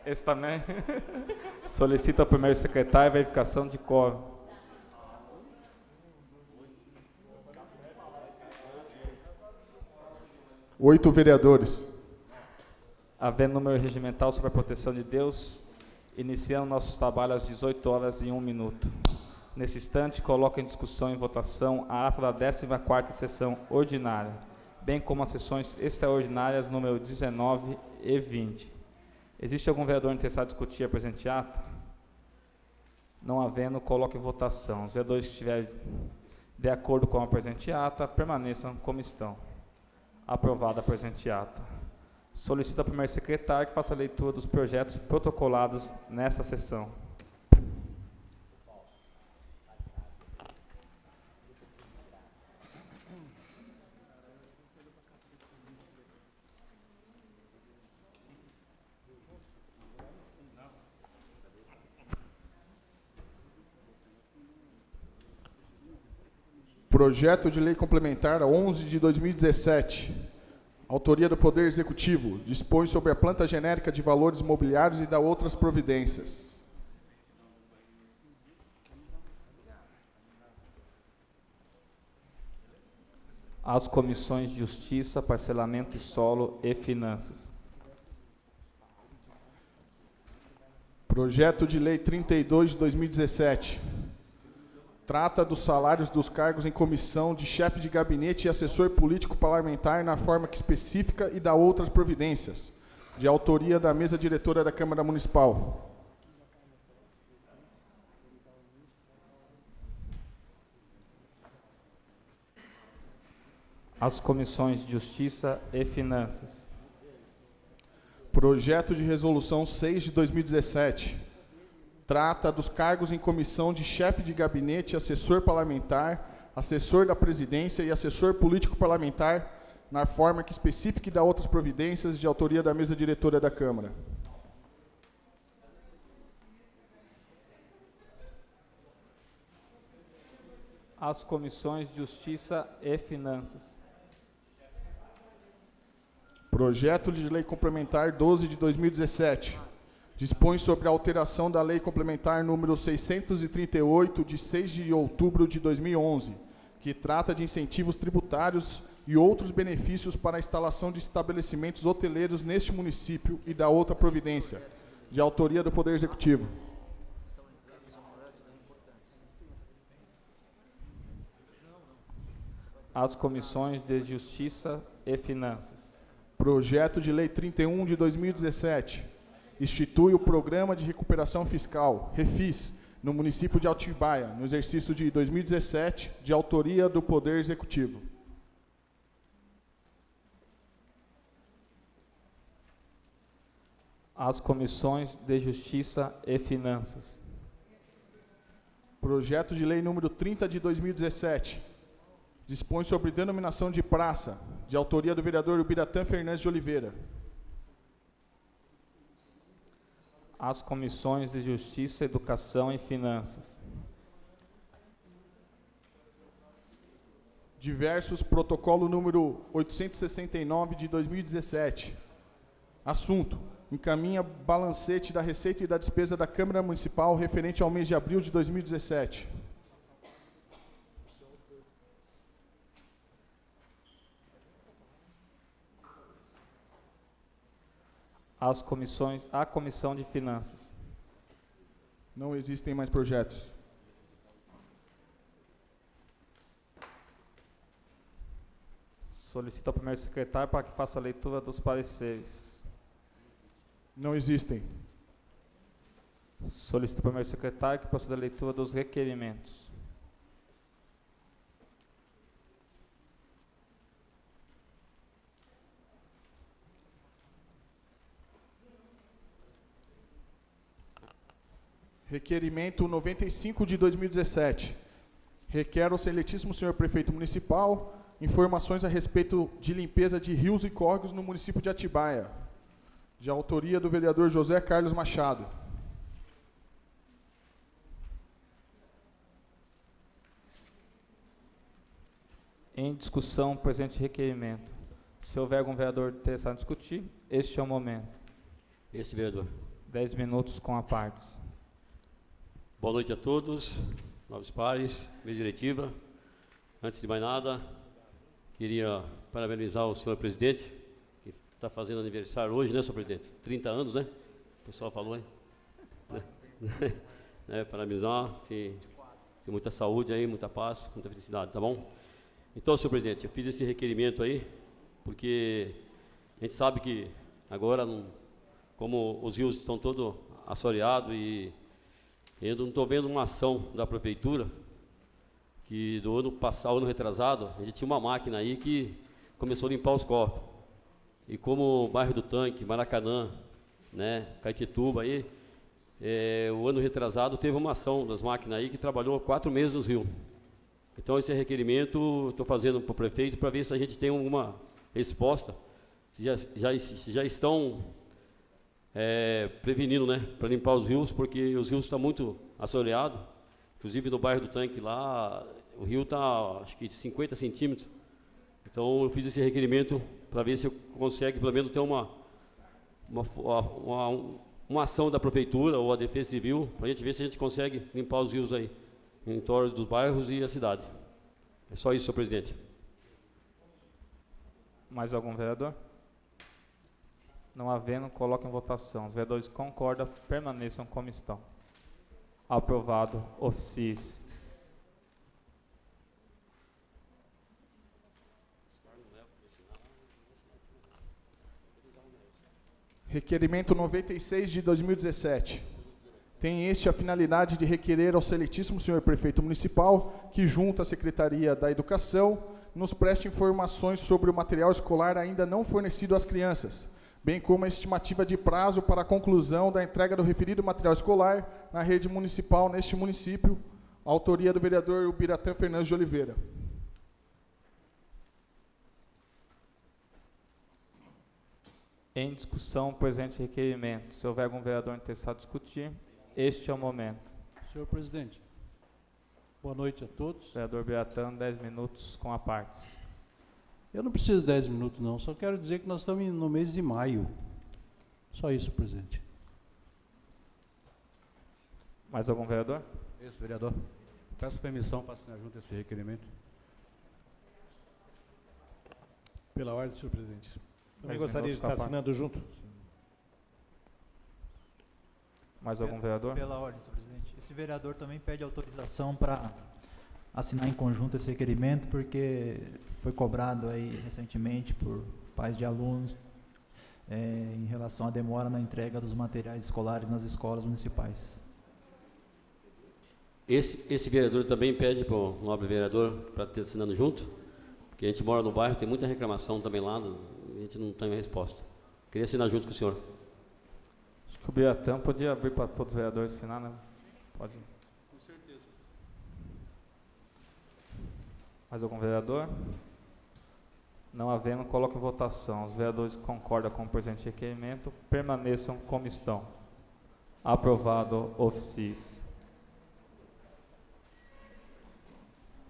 Esse também. Solicita ao primeiro secretário a verificação de quórum. Oito vereadores. Havendo número regimental sobre a proteção de Deus, iniciando nossos trabalhos às 18 horas e 1 minuto. Nesse instante, coloco em discussão e votação a ata da 14ª sessão ordinária, bem como as sessões extraordinárias número 19 e 20. Existe algum vereador interessado em discutir a presente ata? Não havendo, coloco em votação. Os vereadores que estiverem de acordo com a presente ata, permaneçam como estão. Aprovada a presente ata. Solicito ao primeiro secretário que faça a leitura dos projetos protocolados nesta sessão. Projeto de Lei Complementar 11 de 2017. Autoria do Poder Executivo. Dispõe sobre a planta genérica de valores imobiliários e da outras providências. As comissões de Justiça, Parcelamento e Solo e Finanças. Projeto de Lei 32 de 2017. Trata dos salários dos cargos em comissão de chefe de gabinete e assessor político parlamentar na forma que especifica e da outras providências, de autoria da mesa diretora da Câmara Municipal. As comissões de Justiça e Finanças. Projeto de Resolução 6 de 2017. Trata dos cargos em comissão de chefe de gabinete, assessor parlamentar, assessor da presidência e assessor político parlamentar, na forma que especifique e dá outras providências, de autoria da mesa diretora da Câmara. As comissões de Justiça e Finanças. Projeto de Lei Complementar 12 de 2017. Dispõe sobre a alteração da Lei Complementar número 638, de 6 de outubro de 2011, que trata de incentivos tributários e outros benefícios para a instalação de estabelecimentos hoteleiros neste município e da outra providência, de autoria do Poder Executivo. As comissões de Justiça e Finanças. Projeto de Lei 31 de 2017. Institui o Programa de Recuperação Fiscal, REFIS, no município de Atibaia, no exercício de 2017, de autoria do Poder Executivo. As comissões de Justiça e Finanças. Projeto de Lei número 30 de 2017. Dispõe sobre denominação de praça, de autoria do vereador Ubiratã Fernandes de Oliveira. As comissões de Justiça, Educação e Finanças. Diversos, protocolo número 869 de 2017. Assunto: encaminha balancete da receita e da despesa da Câmara Municipal referente ao mês de abril de 2017. A Comissão de Finanças. Não existem mais projetos. Solicito ao primeiro secretário para que faça a leitura dos pareceres. Não existem. Solicito ao primeiro secretário que proceda a leitura dos requerimentos. Requerimento 95 de 2017. Requer ao excelentíssimo senhor prefeito municipal informações a respeito de limpeza de rios e córregos no município de Atibaia, de autoria do vereador José Carlos Machado. Em discussão, o presente requerimento. Se houver algum vereador interessado em discutir, este é o momento. Esse vereador. 10 minutos com a partes. Boa noite a todos, nobres pares, mesa diretiva. Antes de mais nada, queria parabenizar o senhor presidente, que está fazendo aniversário hoje, né, senhor presidente? 30 anos, né? O pessoal falou aí. Parabenizar, que tem muita saúde aí, muita paz, muita felicidade, tá bom? Então, senhor presidente, eu fiz esse requerimento aí, porque a gente sabe que agora, como os rios estão todos assoreados e eu não estou vendo uma ação da prefeitura, que do ano passado, ano retrasado, a gente tinha uma máquina aí que começou a limpar os córregos. E como o bairro do Tanque, Maracanã, né, Caetituba aí, o ano retrasado teve uma ação das máquinas aí que trabalhou 4 meses nos rios. Então esse requerimento estou fazendo para o prefeito para ver se a gente tem alguma resposta. Já estão prevenindo, né, para limpar os rios, porque os rios estão muito assoreados. Inclusive no bairro do Tanque lá, o rio está acho que 50 centímetros. Então eu fiz esse requerimento para ver se eu consigo pelo menos ter uma ação da prefeitura ou a Defesa Civil, para a gente ver se a gente consegue limpar os rios aí, em torno dos bairros e a cidade. É só isso, senhor presidente. Mais algum vereador? Não havendo, coloque em votação. Os vereadores concordam, permaneçam como estão. Aprovado, oficie-se. Requerimento 96 de 2017. Tem este a finalidade de requerer ao Excelentíssimo Senhor Prefeito Municipal que, junto à Secretaria da Educação, nos preste informações sobre o material escolar ainda não fornecido às crianças, bem como a estimativa de prazo para a conclusão da entrega do referido material escolar na rede municipal neste município, autoria do vereador Ubiratã Fernandes de Oliveira. Em discussão, o presente requerimento. Se houver algum vereador interessado em discutir, este é o momento. Senhor presidente, boa noite a todos. Vereador Ubiratã, 10 minutos com a partes. Eu não preciso de 10 minutos não, só quero dizer que nós estamos no mês de maio. Só isso, presidente. Mais algum vereador? Isso, vereador. Peço permissão para assinar junto esse requerimento. Pela ordem, senhor presidente. Também 10 gostaria de minutos com a estar assinando junto. Mais algum vereador? Pela ordem, senhor presidente. Esse vereador também pede autorização para assinar em conjunto esse requerimento, porque foi cobrado aí recentemente por pais de alunos em relação à demora na entrega dos materiais escolares nas escolas municipais. Esse vereador também pede para o nobre vereador para estar assinando junto, porque a gente mora no bairro, tem muita reclamação também lá, a gente não tem resposta. Queria assinar junto com o senhor. Acho que o Ubiratã podia abrir para todos os vereadores assinar, né? Pode. Com certeza. Mais algum vereador? Não havendo, coloque em votação. Os vereadores que concordam com o presente requerimento permaneçam como estão. Aprovado, oficie-se.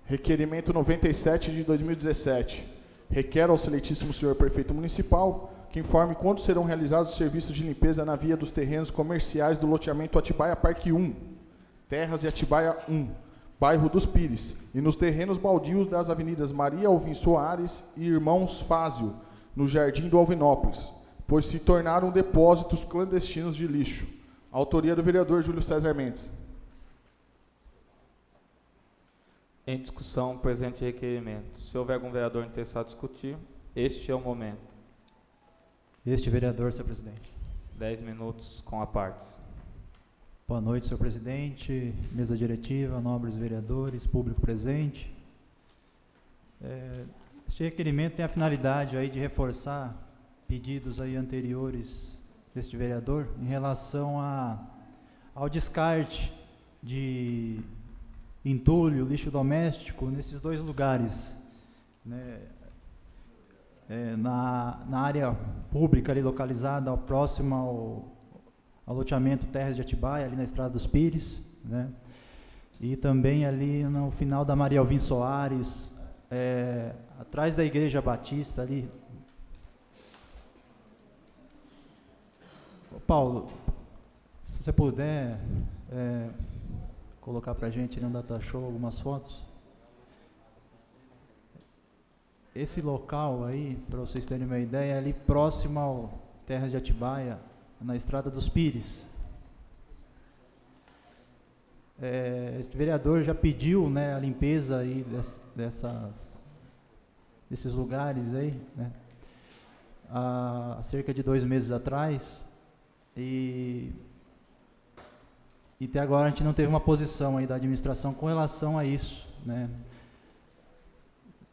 Requerimento 97 de 2017. Requer ao Excelentíssimo Senhor Prefeito Municipal que informe quando serão realizados os serviços de limpeza na via dos terrenos comerciais do loteamento Atibaia Parque 1, terras de Atibaia 1, bairro dos Pires, e nos terrenos baldios das avenidas Maria Alvim Soares e Irmãos Fázio, no Jardim do Alvinópolis, pois se tornaram depósitos clandestinos de lixo. Autoria do vereador Júlio César Mendes. Em discussão, o presente requerimento. Se houver algum vereador interessado em discutir, este é o momento. Este vereador, senhor presidente. 10 minutos com a partes. Boa noite, senhor presidente, mesa diretiva, nobres vereadores, público presente. Este requerimento tem a finalidade aí de reforçar pedidos aí anteriores deste vereador em relação ao descarte de entulho, lixo doméstico nesses dois lugares, né? Na área pública ali localizada próxima ao loteamento Terras de Atibaia, ali na Estrada dos Pires, né? E também ali no final da Maria Alvim Soares, atrás da Igreja Batista ali. Paulo, você puder colocar para a gente no Data Show algumas fotos. Esse local aí, para vocês terem uma ideia, é ali próximo ao Terra de Atibaia, na Estrada dos Pires. Esse vereador já pediu, né, a limpeza aí desses lugares aí, né, há cerca de 2 meses atrás, e até agora a gente não teve uma posição aí da administração com relação a isso, né.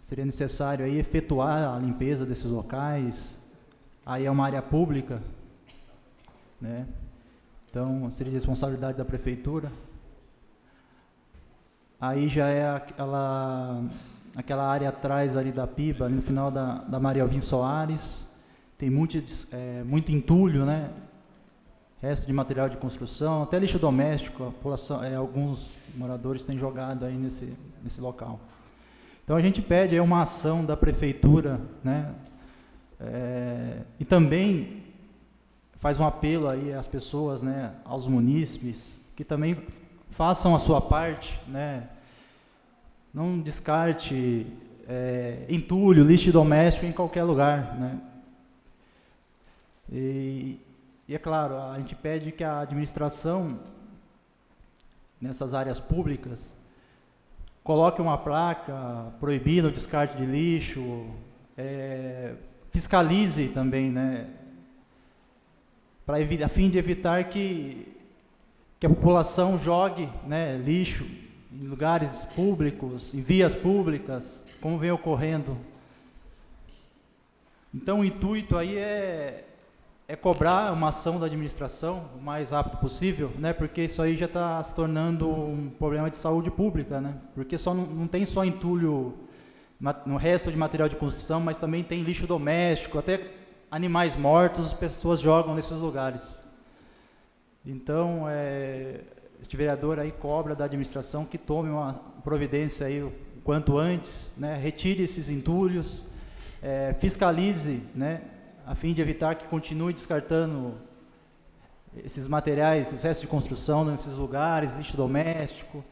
Seria necessário aí efetuar a limpeza desses locais, aí é uma área pública, né, então seria responsabilidade da prefeitura. Aí já é aquela área atrás ali da Piba, ali no final da Maria Alvim Soares, tem muito entulho, né, resto de material de construção, até lixo doméstico, a população, alguns moradores têm jogado aí nesse local. Então a gente pede aí uma ação da prefeitura, né, e também faz um apelo aí às pessoas, né, aos munícipes, que também façam a sua parte, né, não descarte entulho, lixo doméstico em qualquer lugar, né. E é claro, a gente pede que a administração, nessas áreas públicas, coloque uma placa proibindo o descarte de lixo, fiscalize também, né, a fim de evitar que a população jogue, né, lixo em lugares públicos, em vias públicas, como vem ocorrendo. Então o intuito aí é cobrar uma ação da administração o mais rápido possível, né, porque isso aí já está se tornando um problema de saúde pública, né, porque não tem só entulho no resto de material de construção, mas também tem lixo doméstico, até animais mortos as pessoas jogam nesses lugares. Então, este vereador aí cobra da administração que tome uma providência aí o quanto antes, né, retire esses entulhos, fiscalize, né, a fim de evitar que continue descartando esses materiais, esses restos de construção nesses lugares, lixo doméstico.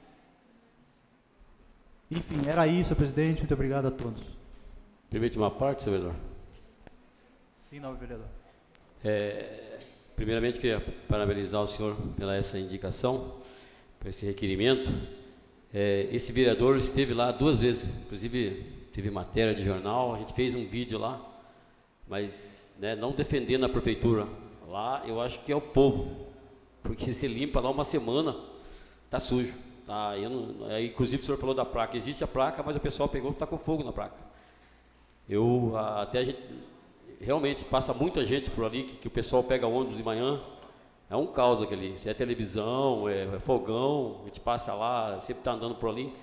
Enfim, era isso, presidente. Muito obrigado a todos. Permite uma parte, senhor vereador? Sim, nobre vereador. Primeiramente, queria parabenizar o senhor pela essa indicação, por esse requerimento. Esse vereador esteve lá 2 vezes, inclusive teve matéria de jornal, a gente fez um vídeo lá, mas, né, não defendendo a prefeitura. Lá eu acho que é o povo, porque se limpa lá uma semana, tá sujo. Tá? Inclusive o senhor falou da placa, existe a placa, mas o pessoal pegou e está com fogo na placa. Até a gente, realmente passa muita gente por ali, que o pessoal pega ônibus de manhã, é um caos aquele, se é televisão, é fogão, a gente passa lá, sempre está andando por ali.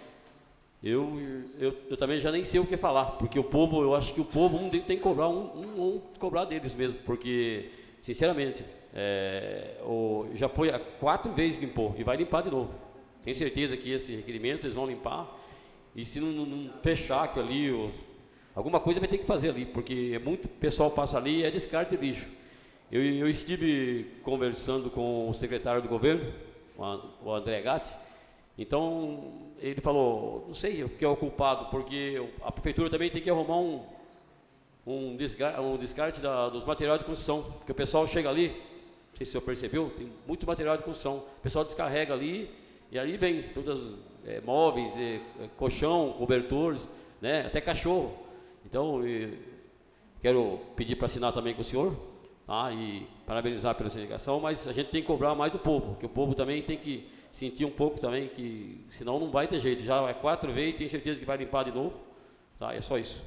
Eu também já nem sei o que falar, porque o povo, eu acho que o povo tem que cobrar, cobrar deles mesmo, porque, sinceramente, já foi 4 vezes limpou e vai limpar de novo. Tenho certeza que esse requerimento eles vão limpar, e se não fechar aquilo ali, alguma coisa vai ter que fazer ali, porque muito pessoal passa ali e é descarte de lixo. Eu estive conversando com o secretário do governo, o André Gatti. Então ele falou, não sei o que é o culpado, porque a prefeitura também tem que arrumar um descarte dos materiais de construção, porque o pessoal chega ali, não sei se o senhor percebeu, tem muito material de construção, o pessoal descarrega ali, e ali vem todas móveis, colchão, cobertores, né, até cachorro. Então quero pedir para assinar também com o senhor, tá, e parabenizar pela sua indicação, mas a gente tem que cobrar mais do povo, que o povo também tem que sentir um pouco também, que senão não vai ter jeito. Já 4 vezes, tenho certeza que vai limpar de novo, tá? É só isso.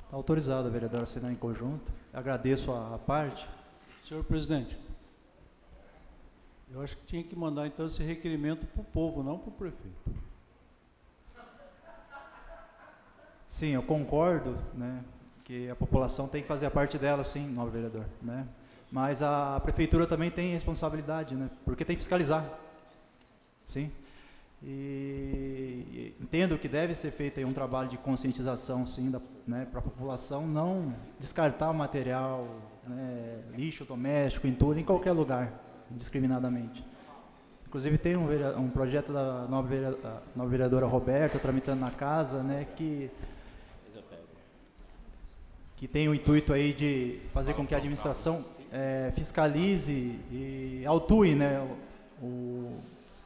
Está autorizado, vereador, a assinar em conjunto. Agradeço a parte. Senhor presidente, eu acho que tinha que mandar então esse requerimento para o povo, não para o prefeito. Sim, eu concordo, né, que a população tem que fazer a parte dela, sim, nobre vereador, né? Mas a prefeitura também tem responsabilidade, né? Porque tem que fiscalizar. Sim. E entendo que deve ser feito aí um trabalho de conscientização, sim, né, para a população não descartar o material, né, lixo doméstico, entulho, em qualquer lugar, indiscriminadamente. Inclusive tem um projeto da nova vereadora Roberta tramitando na casa, né, que tem o intuito aí de fazer com que a administração fiscalize e autue, né, o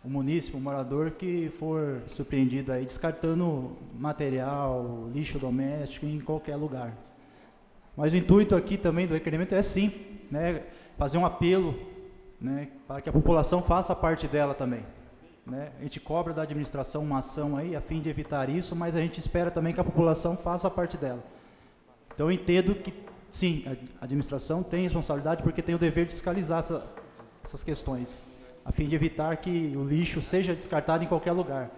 munícipe, o morador que for surpreendido aí descartando material, lixo doméstico em qualquer lugar. Mas o intuito aqui também do requerimento é sim, né, fazer um apelo, né, para que a população faça a parte dela também, né. A gente cobra da administração uma ação aí a fim de evitar isso, mas a gente espera também que a população faça a parte dela. Então eu entendo que sim, a administração tem responsabilidade porque tem o dever de fiscalizar essas questões, a fim de evitar que o lixo seja descartado em qualquer lugar.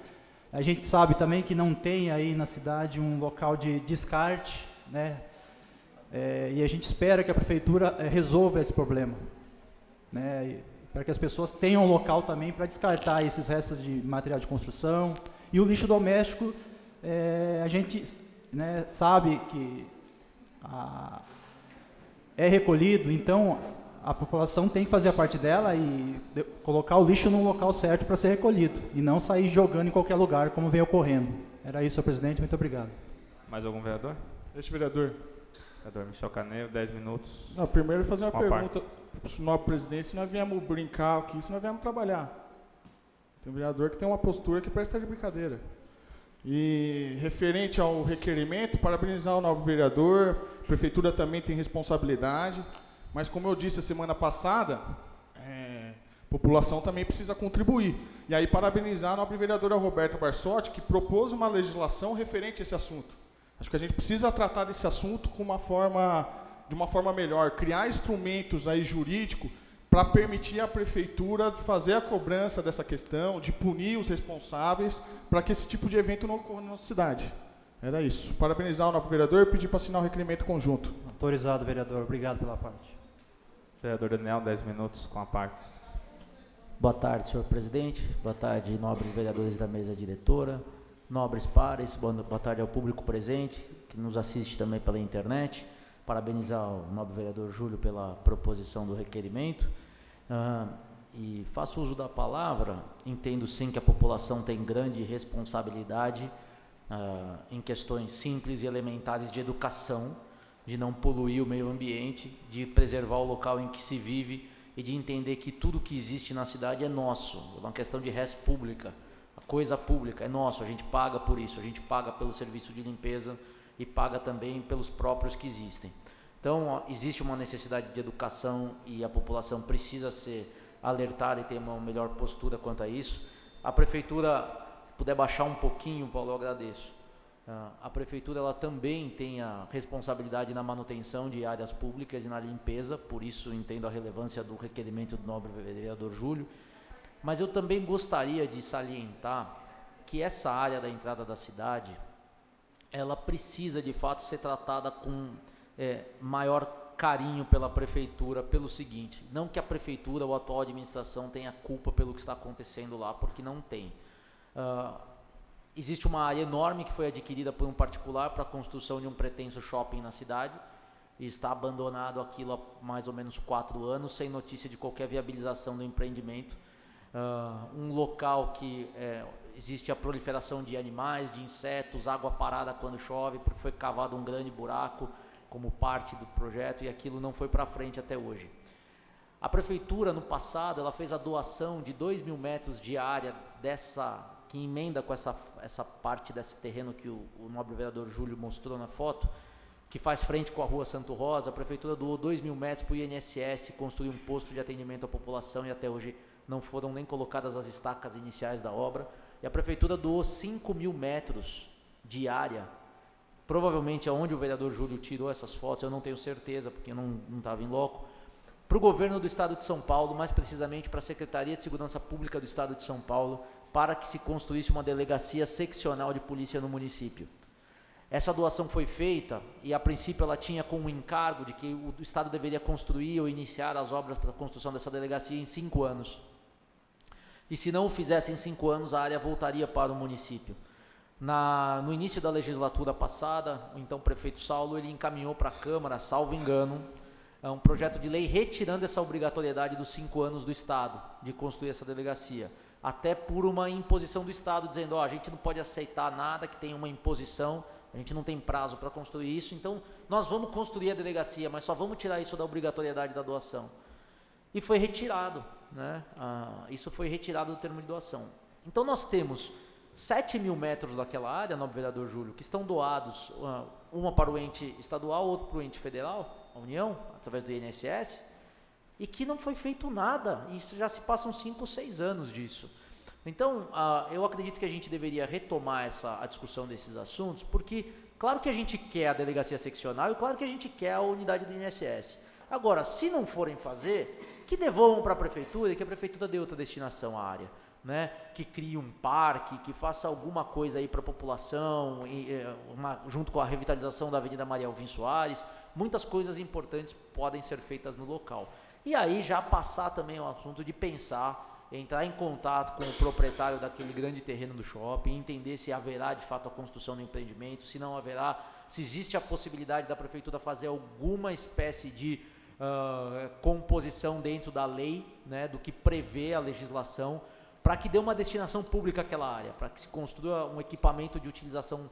A gente sabe também que não tem aí na cidade um local de descarte, né, e a gente espera que a prefeitura resolva esse problema, né, para que as pessoas tenham um local também para descartar esses restos de material de construção. E o lixo doméstico, a gente, né, sabe que é recolhido, então a população tem que fazer a parte dela e colocar o lixo no local certo para ser recolhido, e não sair jogando em qualquer lugar, como vem ocorrendo. Era isso, senhor presidente, muito obrigado. Mais algum vereador? Este vereador. Vereador Michel Carneiro, 10 minutos. Não, primeiro fazer uma Qual pergunta para o nosso presidente, se nós viemos brincar aqui, se nós viemos trabalhar. Tem um vereador que tem uma postura que parece estar de brincadeira. E referente ao requerimento, parabenizar o novo vereador, a prefeitura também tem responsabilidade, mas como eu disse a semana passada, a população também precisa contribuir. E aí parabenizar a nobre vereadora Roberta Barsotti, que propôs uma legislação referente a esse assunto. Acho que a gente precisa tratar desse assunto de uma forma melhor, criar instrumentos aí jurídicos para permitir à prefeitura fazer a cobrança dessa questão, de punir os responsáveis, para que esse tipo de evento não ocorra na nossa cidade. Era isso. Parabenizar o novo vereador e pedir para assinar o requerimento conjunto. Autorizado, vereador. Obrigado pela parte. Vereador Daniel, 10 minutos com a parte. Boa tarde, senhor presidente. Boa tarde, nobres vereadores da mesa diretora, nobres pares. Boa tarde ao público presente, que nos assiste também pela internet. Parabenizar o nobre vereador Júlio pela proposição do requerimento. E faço uso da palavra, entendo sim que a população tem grande responsabilidade em questões simples e elementares de educação, de não poluir o meio ambiente, de preservar o local em que se vive e de entender que tudo que existe na cidade é nosso, é uma questão de res pública, a coisa pública é nosso, a gente paga por isso, a gente paga pelo serviço de limpeza e paga também pelos próprios que existem. Então, existe uma necessidade de educação e a população precisa ser alertada e ter uma melhor postura quanto a isso. A prefeitura, se puder baixar um pouquinho, Paulo, eu agradeço. A prefeitura ela também tem a responsabilidade na manutenção de áreas públicas e na limpeza, por isso entendo a relevância do requerimento do nobre vereador Júlio. Mas eu também gostaria de salientar que essa área da entrada da cidade, ela precisa de fato ser tratada com maior carinho pela prefeitura, pelo seguinte: não que a prefeitura ou a atual administração tenha culpa pelo que está acontecendo lá, porque não tem. Existe uma área enorme que foi adquirida por um particular para a construção de um pretenso shopping na cidade, e está abandonado aquilo há mais ou menos 4 anos, sem notícia de qualquer viabilização do empreendimento. Um local que existe a proliferação de animais, de insetos, água parada quando chove, porque foi cavado um grande buraco como parte do projeto, e aquilo não foi para frente até hoje. A prefeitura, no passado, ela fez a doação de 2.000 metros de área que emenda com essa parte desse terreno que o nobre vereador Júlio mostrou na foto, que faz frente com a rua Santo Rosa. A prefeitura doou 2.000 metros para o INSS construir um posto de atendimento à população, e até hoje não foram nem colocadas as estacas iniciais da obra. E a prefeitura doou 5.000 metros de área, provavelmente aonde o vereador Júlio tirou essas fotos, eu não tenho certeza, porque eu não estava em loco, para o governo do Estado de São Paulo, mais precisamente para a Secretaria de Segurança Pública do Estado de São Paulo, para que se construísse uma delegacia seccional de polícia no município. Essa doação foi feita e, a princípio, ela tinha como encargo de que o Estado deveria construir ou iniciar as obras para a construção dessa delegacia em 5 anos. E se não o fizesse em 5 anos, a área voltaria para o município. No início da legislatura passada, o então prefeito Saulo, ele encaminhou para a Câmara, salvo engano, um projeto de lei retirando essa obrigatoriedade dos 5 anos do Estado de construir essa delegacia, até por uma imposição do Estado, dizendo, ó, a gente não pode aceitar nada que tenha uma imposição, a gente não tem prazo para construir isso, então nós vamos construir a delegacia, mas só vamos tirar isso da obrigatoriedade da doação. E foi retirado, né? Isso foi retirado do termo de doação. Então nós temos 7.000 metros daquela área, nobre vereador Júlio, que estão doados, uma para o ente estadual, outra para o ente federal, a União, através do INSS, e que não foi feito nada, e isso já se passam 5 ou 6 anos disso. Então, eu acredito que a gente deveria retomar a discussão desses assuntos, porque claro que a gente quer a delegacia seccional e claro que a gente quer a unidade do INSS. Agora, se não forem fazer, que devolvam para a prefeitura e que a prefeitura dê outra destinação à área. Né, que crie um parque, que faça alguma coisa aí para a população, junto com a revitalização da Avenida Maria Alvim Soares, muitas coisas importantes podem ser feitas no local. E aí já passar também o assunto de pensar, entrar em contato com o proprietário daquele grande terreno do shopping, entender se haverá de fato a construção do empreendimento, se não haverá, se existe a possibilidade da prefeitura fazer alguma espécie de composição dentro da lei, né, do que prevê a legislação, para que dê uma destinação pública àquela área, para que se construa um equipamento de utilização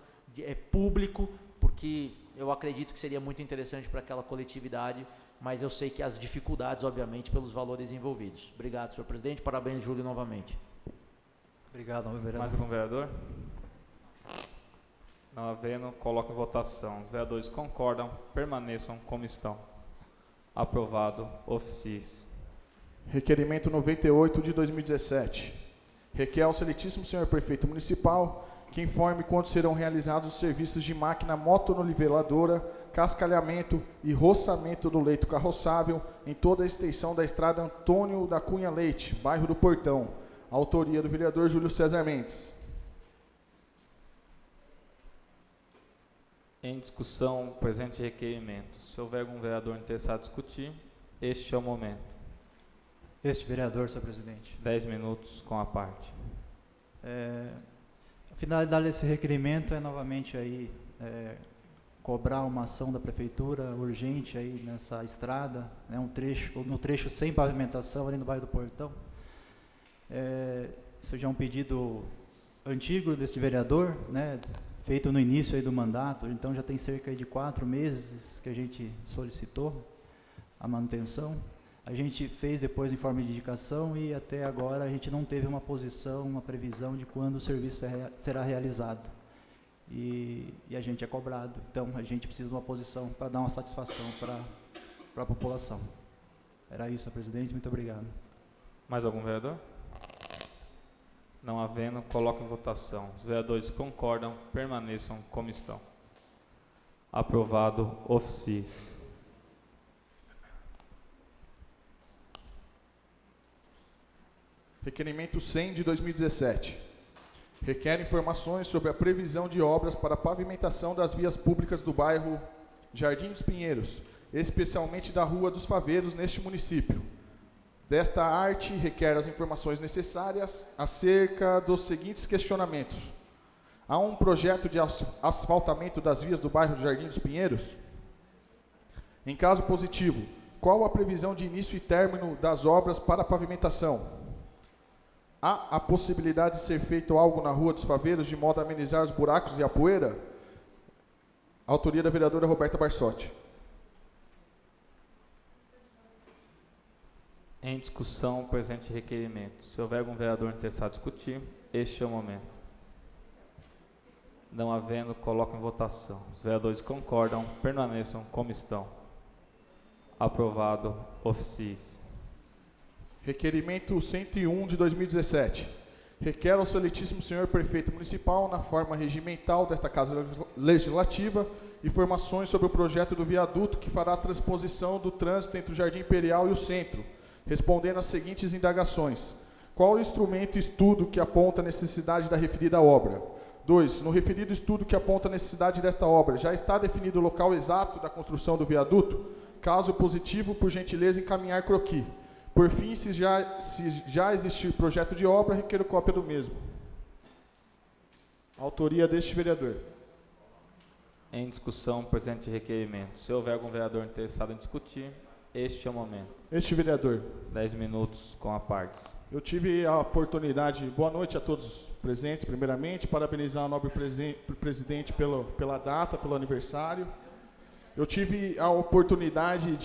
público, porque eu acredito que seria muito interessante para aquela coletividade, mas eu sei que as dificuldades, obviamente, pelos valores envolvidos. Obrigado, senhor presidente, parabéns, Júlio, novamente. Obrigado, meu vereador. Mais algum vereador? Não havendo, coloco em votação. Os vereadores concordam, permaneçam como estão. Aprovado, oficies. Requerimento 98 de 2017. Requer ao excelentíssimo senhor prefeito municipal que informe quando serão realizados os serviços de máquina motononiveladora, cascalhamento e roçamento do leito carroçável em toda a extensão da estrada Antônio da Cunha Leite, bairro do Portão. Autoria do vereador Júlio César Mendes. Em discussão, presente requerimento. Se houver algum vereador interessado em discutir, este é o momento. Este vereador, senhor presidente. 10 minutos com a parte. A finalidade desse requerimento é novamente aí cobrar uma ação da prefeitura urgente aí nessa estrada, né, no trecho sem pavimentação ali no bairro do Portão. Isso já é um pedido antigo deste vereador, né, feito no início aí do mandato, então já tem cerca de 4 meses que a gente solicitou a manutenção. A gente fez depois em forma de indicação e até agora a gente não teve uma posição, uma previsão de quando o serviço será realizado. E a gente é cobrado. Então a gente precisa de uma posição para dar uma satisfação para a população. Era isso, senhor presidente. Muito obrigado. Mais algum vereador? Não havendo, coloco em votação. Os vereadores concordam, permaneçam como estão. Aprovado, oficies. Requerimento 100 de 2017. Requer informações sobre a previsão de obras para a pavimentação das vias públicas do bairro Jardim dos Pinheiros, especialmente da Rua dos Faveiros, neste município. Desta arte, requer as informações necessárias acerca dos seguintes questionamentos. Há um projeto de asfaltamento das vias do bairro Jardim dos Pinheiros? Em caso positivo, qual a previsão de início e término das obras para a pavimentação? Há a possibilidade de ser feito algo na Rua dos Faveiros de modo a amenizar os buracos e a poeira? Autoria da vereadora Roberta Barsotti. Em discussão, presente requerimento. Se houver algum vereador interessado em discutir, este é o momento. Não havendo, coloco em votação. Os vereadores concordam, permaneçam como estão. Aprovado, oficies. Requerimento 101 de 2017. Requer ao excelentíssimo senhor prefeito municipal, na forma regimental desta Casa Legislativa, informações sobre o projeto do viaduto que fará a transposição do trânsito entre o Jardim Imperial e o centro, respondendo às seguintes indagações. Qual o instrumento e estudo que aponta a necessidade da referida obra? 2. No referido estudo que aponta a necessidade desta obra, já está definido o local exato da construção do viaduto? Caso positivo, por gentileza, encaminhar croquis. Por fim, se já existir projeto de obra, requer cópia do mesmo. Autoria deste vereador. Em discussão, presente requerimento. Se houver algum vereador interessado em discutir, Este é o momento. Este vereador. 10 minutos com a partes. Eu tive a oportunidade, boa noite a todos os presentes, primeiramente, parabenizar o nobre presidente pela data, pelo aniversário. Eu tive a oportunidade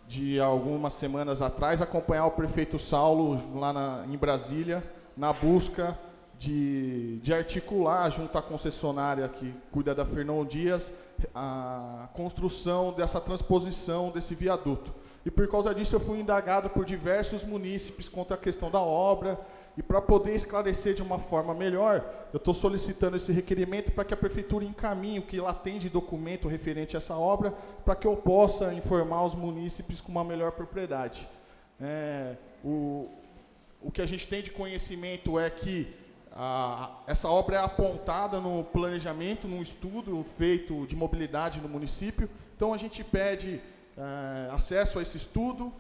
de algumas semanas atrás, acompanhar o prefeito Saulo lá em Brasília, na busca de articular, junto à concessionária que cuida da Fernão Dias, a construção dessa transposição desse viaduto. E por causa disso eu fui indagado por diversos munícipes quanto à questão da obra, e para poder esclarecer de uma forma melhor, eu estou solicitando esse requerimento para que a prefeitura encaminhe o que lá tem de documento referente a essa obra, para que eu possa informar os munícipes com uma melhor propriedade. O que a gente tem de conhecimento é que essa obra é apontada no planejamento, num estudo feito de mobilidade no município, então a gente pede acesso a esse estudo,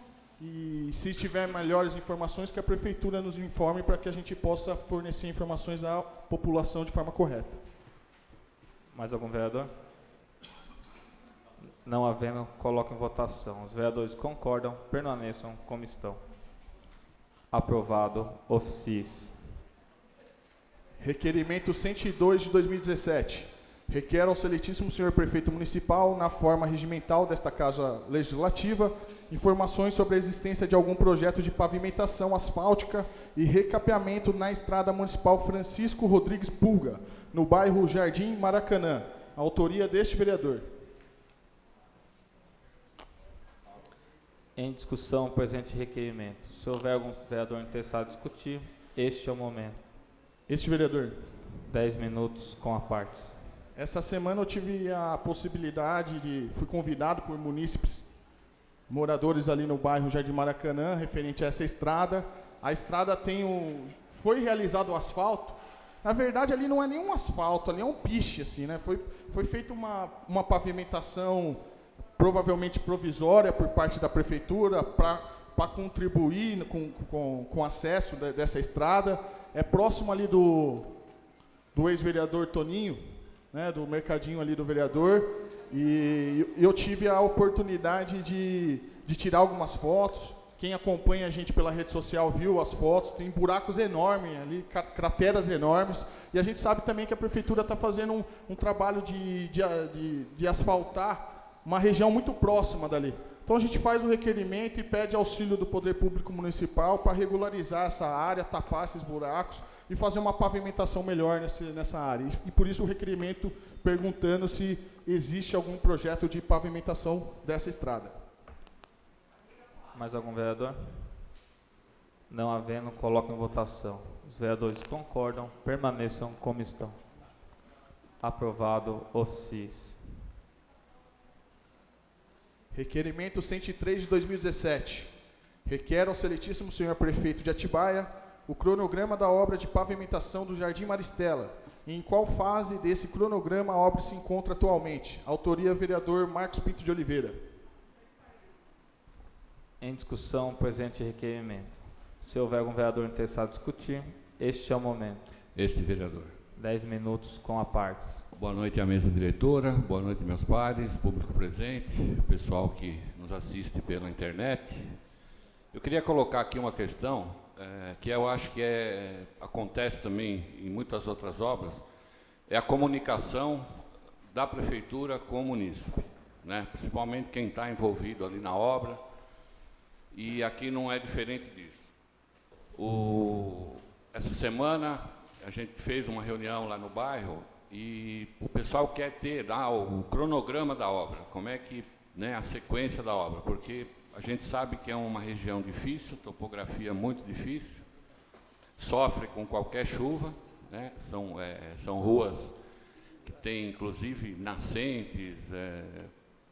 e se tiver melhores informações, que a prefeitura nos informe para que a gente possa fornecer informações à população de forma correta. Mais algum vereador? Não havendo, coloco em votação. Os vereadores concordam, permaneçam como estão. Aprovado, ofício. Requerimento 102 de 2017. Requer ao excelentíssimo senhor prefeito municipal, na forma regimental desta Casa Legislativa, informações sobre a existência de algum projeto de pavimentação asfáltica e recapeamento na estrada municipal Francisco Rodrigues Pulga, no bairro Jardim Maracanã. Autoria deste vereador. Em discussão, o presente requerimento. Se houver algum vereador interessado em discutir, este é o momento. Este vereador. 10 minutos com a parte. Essa semana eu tive a possibilidade fui convidado por munícipes, moradores ali no bairro Jardim Maracanã, referente a essa estrada. A estrada foi realizado o asfalto. Na verdade, ali não é nenhum asfalto, ali é um piche, assim, né? Foi feita uma pavimentação provavelmente provisória por parte da prefeitura para contribuir com o acesso dessa estrada. É próximo ali do ex-vereador Toninho, né, do mercadinho ali do vereador, e eu tive a oportunidade de tirar algumas fotos. Quem acompanha a gente pela rede social viu as fotos, tem buracos enormes ali, crateras enormes, e a gente sabe também que a prefeitura está fazendo um trabalho de asfaltar uma região muito próxima dali. Então a gente faz o requerimento e pede auxílio do Poder Público Municipal para regularizar essa área, tapar esses buracos e fazer uma pavimentação melhor nessa área. E por isso o requerimento perguntando se existe algum projeto de pavimentação dessa estrada. Mais algum vereador? Não havendo, coloco em votação. Os vereadores concordam, permaneçam como estão. Aprovado, ofício. Requerimento 103 de 2017. Requer ao excelentíssimo senhor prefeito de Atibaia o cronograma da obra de pavimentação do Jardim Maristela. E em qual fase desse cronograma a obra se encontra atualmente? Autoria vereador Marcos Pinto de Oliveira. Em discussão, o presente requerimento. Se houver algum vereador interessado em discutir, este é o momento. Este vereador. 10 minutos com a partes. Boa noite à mesa diretora, boa noite meus pares, público presente, pessoal que nos assiste pela internet. Eu queria colocar aqui uma questão que eu acho que acontece também em muitas outras obras, é a comunicação da prefeitura com o munícipe, né? Principalmente quem está envolvido ali na obra, e aqui não é diferente disso. Essa semana a gente fez uma reunião lá no bairro e o pessoal quer ter lá o cronograma da obra, como é que, né, a sequência da obra, porque a gente sabe que é uma região difícil, topografia muito difícil, sofre com qualquer chuva, né? São ruas que têm inclusive nascentes,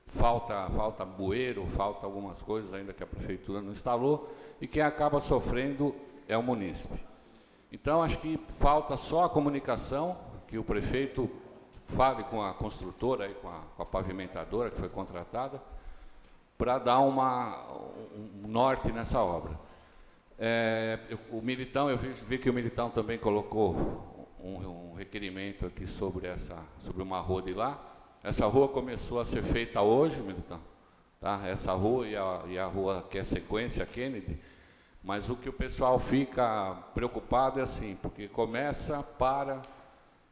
falta bueiro, falta algumas coisas ainda que a prefeitura não instalou, e quem acaba sofrendo é o munícipe. Então, acho que falta só a comunicação, que o prefeito fale com a construtora, com a pavimentadora que foi contratada, para dar um norte nessa obra. O Militão, eu vi que o Militão também colocou um requerimento aqui sobre uma rua de lá. Essa rua começou a ser feita hoje, Militão. tá? Essa rua e a rua que é sequência, Kennedy. Mas o que o pessoal fica preocupado é assim, porque começa,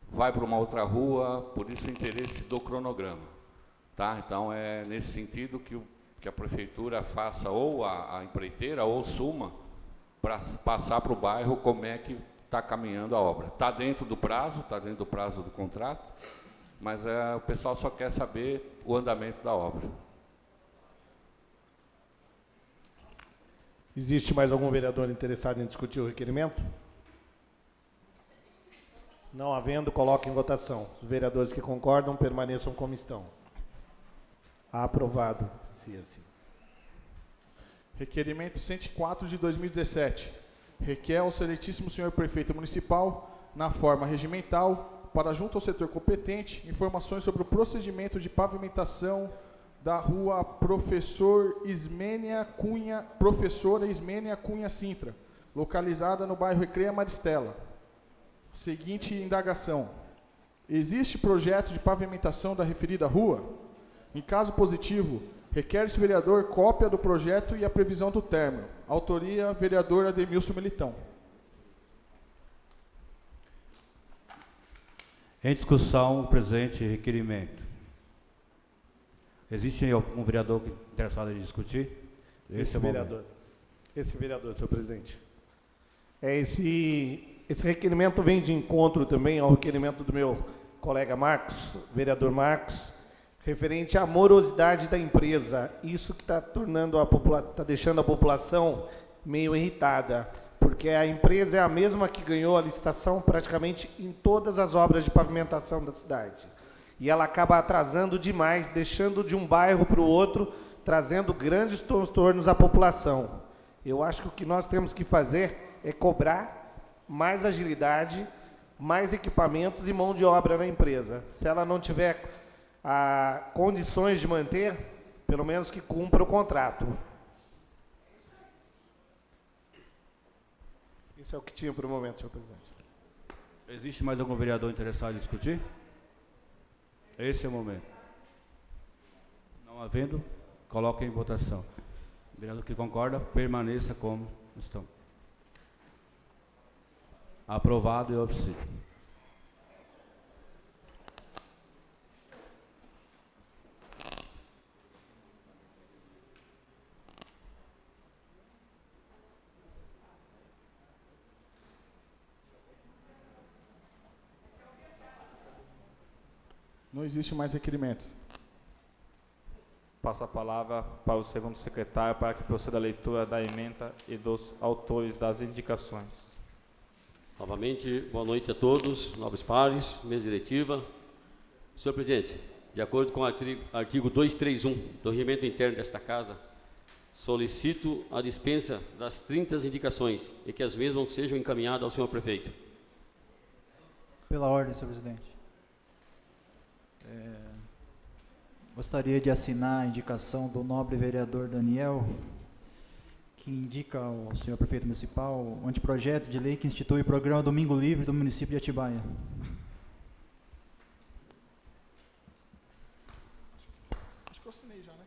vai para uma outra rua, por isso o interesse do cronograma, tá? Então é nesse sentido que a prefeitura faça, ou a empreiteira ou Suma, para passar para o bairro como é que está caminhando a obra. Está dentro do prazo do contrato, mas o pessoal só quer saber o andamento da obra. Existe mais algum vereador interessado em discutir o requerimento? Não havendo, coloque em votação. Os vereadores que concordam permaneçam como estão. Aprovado, se assim. Requerimento 104 de 2017. Requer ao excelentíssimo senhor prefeito municipal, na forma regimental, para junto ao setor competente, informações sobre o procedimento de pavimentação da rua Professora Ismênia Cunha Sintra, localizada no bairro Recreia Maristela. Seguinte indagação: existe projeto de pavimentação da referida rua? Em caso positivo, requer-se vereador cópia do projeto e a previsão do término. Autoria, vereador Ademilson Militão. Em discussão, o presente requerimento. Existe algum vereador interessado em discutir? Esse vereador, senhor presidente. Esse requerimento vem de encontro também ao requerimento do meu colega Marcos, vereador Marcos, referente à morosidade da empresa. Isso que está deixando a população meio irritada, porque a empresa é a mesma que ganhou a licitação praticamente em todas as obras de pavimentação da cidade. E ela acaba atrasando demais, deixando de um bairro para o outro, trazendo grandes transtornos à população. Eu acho que o que nós temos que fazer é cobrar mais agilidade, mais equipamentos e mão de obra na empresa. Se ela não tiver condições de manter, pelo menos que cumpra o contrato. Isso é o que tinha para o momento, senhor presidente. Existe mais algum vereador interessado em discutir? Esse é o momento. Não havendo, coloque em votação. O vereador que concorda, permaneça como estão. Aprovado e oficial. Não existe mais requerimentos. Passo a palavra para o segundo secretário para que proceda a leitura da ementa e dos autores das indicações. Novamente, boa noite a todos, nobres pares, mesa diretiva. Senhor presidente, de acordo com o artigo 231 do regimento interno desta casa, solicito a dispensa das 30 indicações e que as mesmas sejam encaminhadas ao senhor prefeito. Pela ordem, senhor presidente. Gostaria de assinar a indicação do nobre vereador Daniel, que indica ao senhor prefeito municipal o anteprojeto de lei que institui o programa Domingo Livre do município de Atibaia. Acho que eu assinei já, né?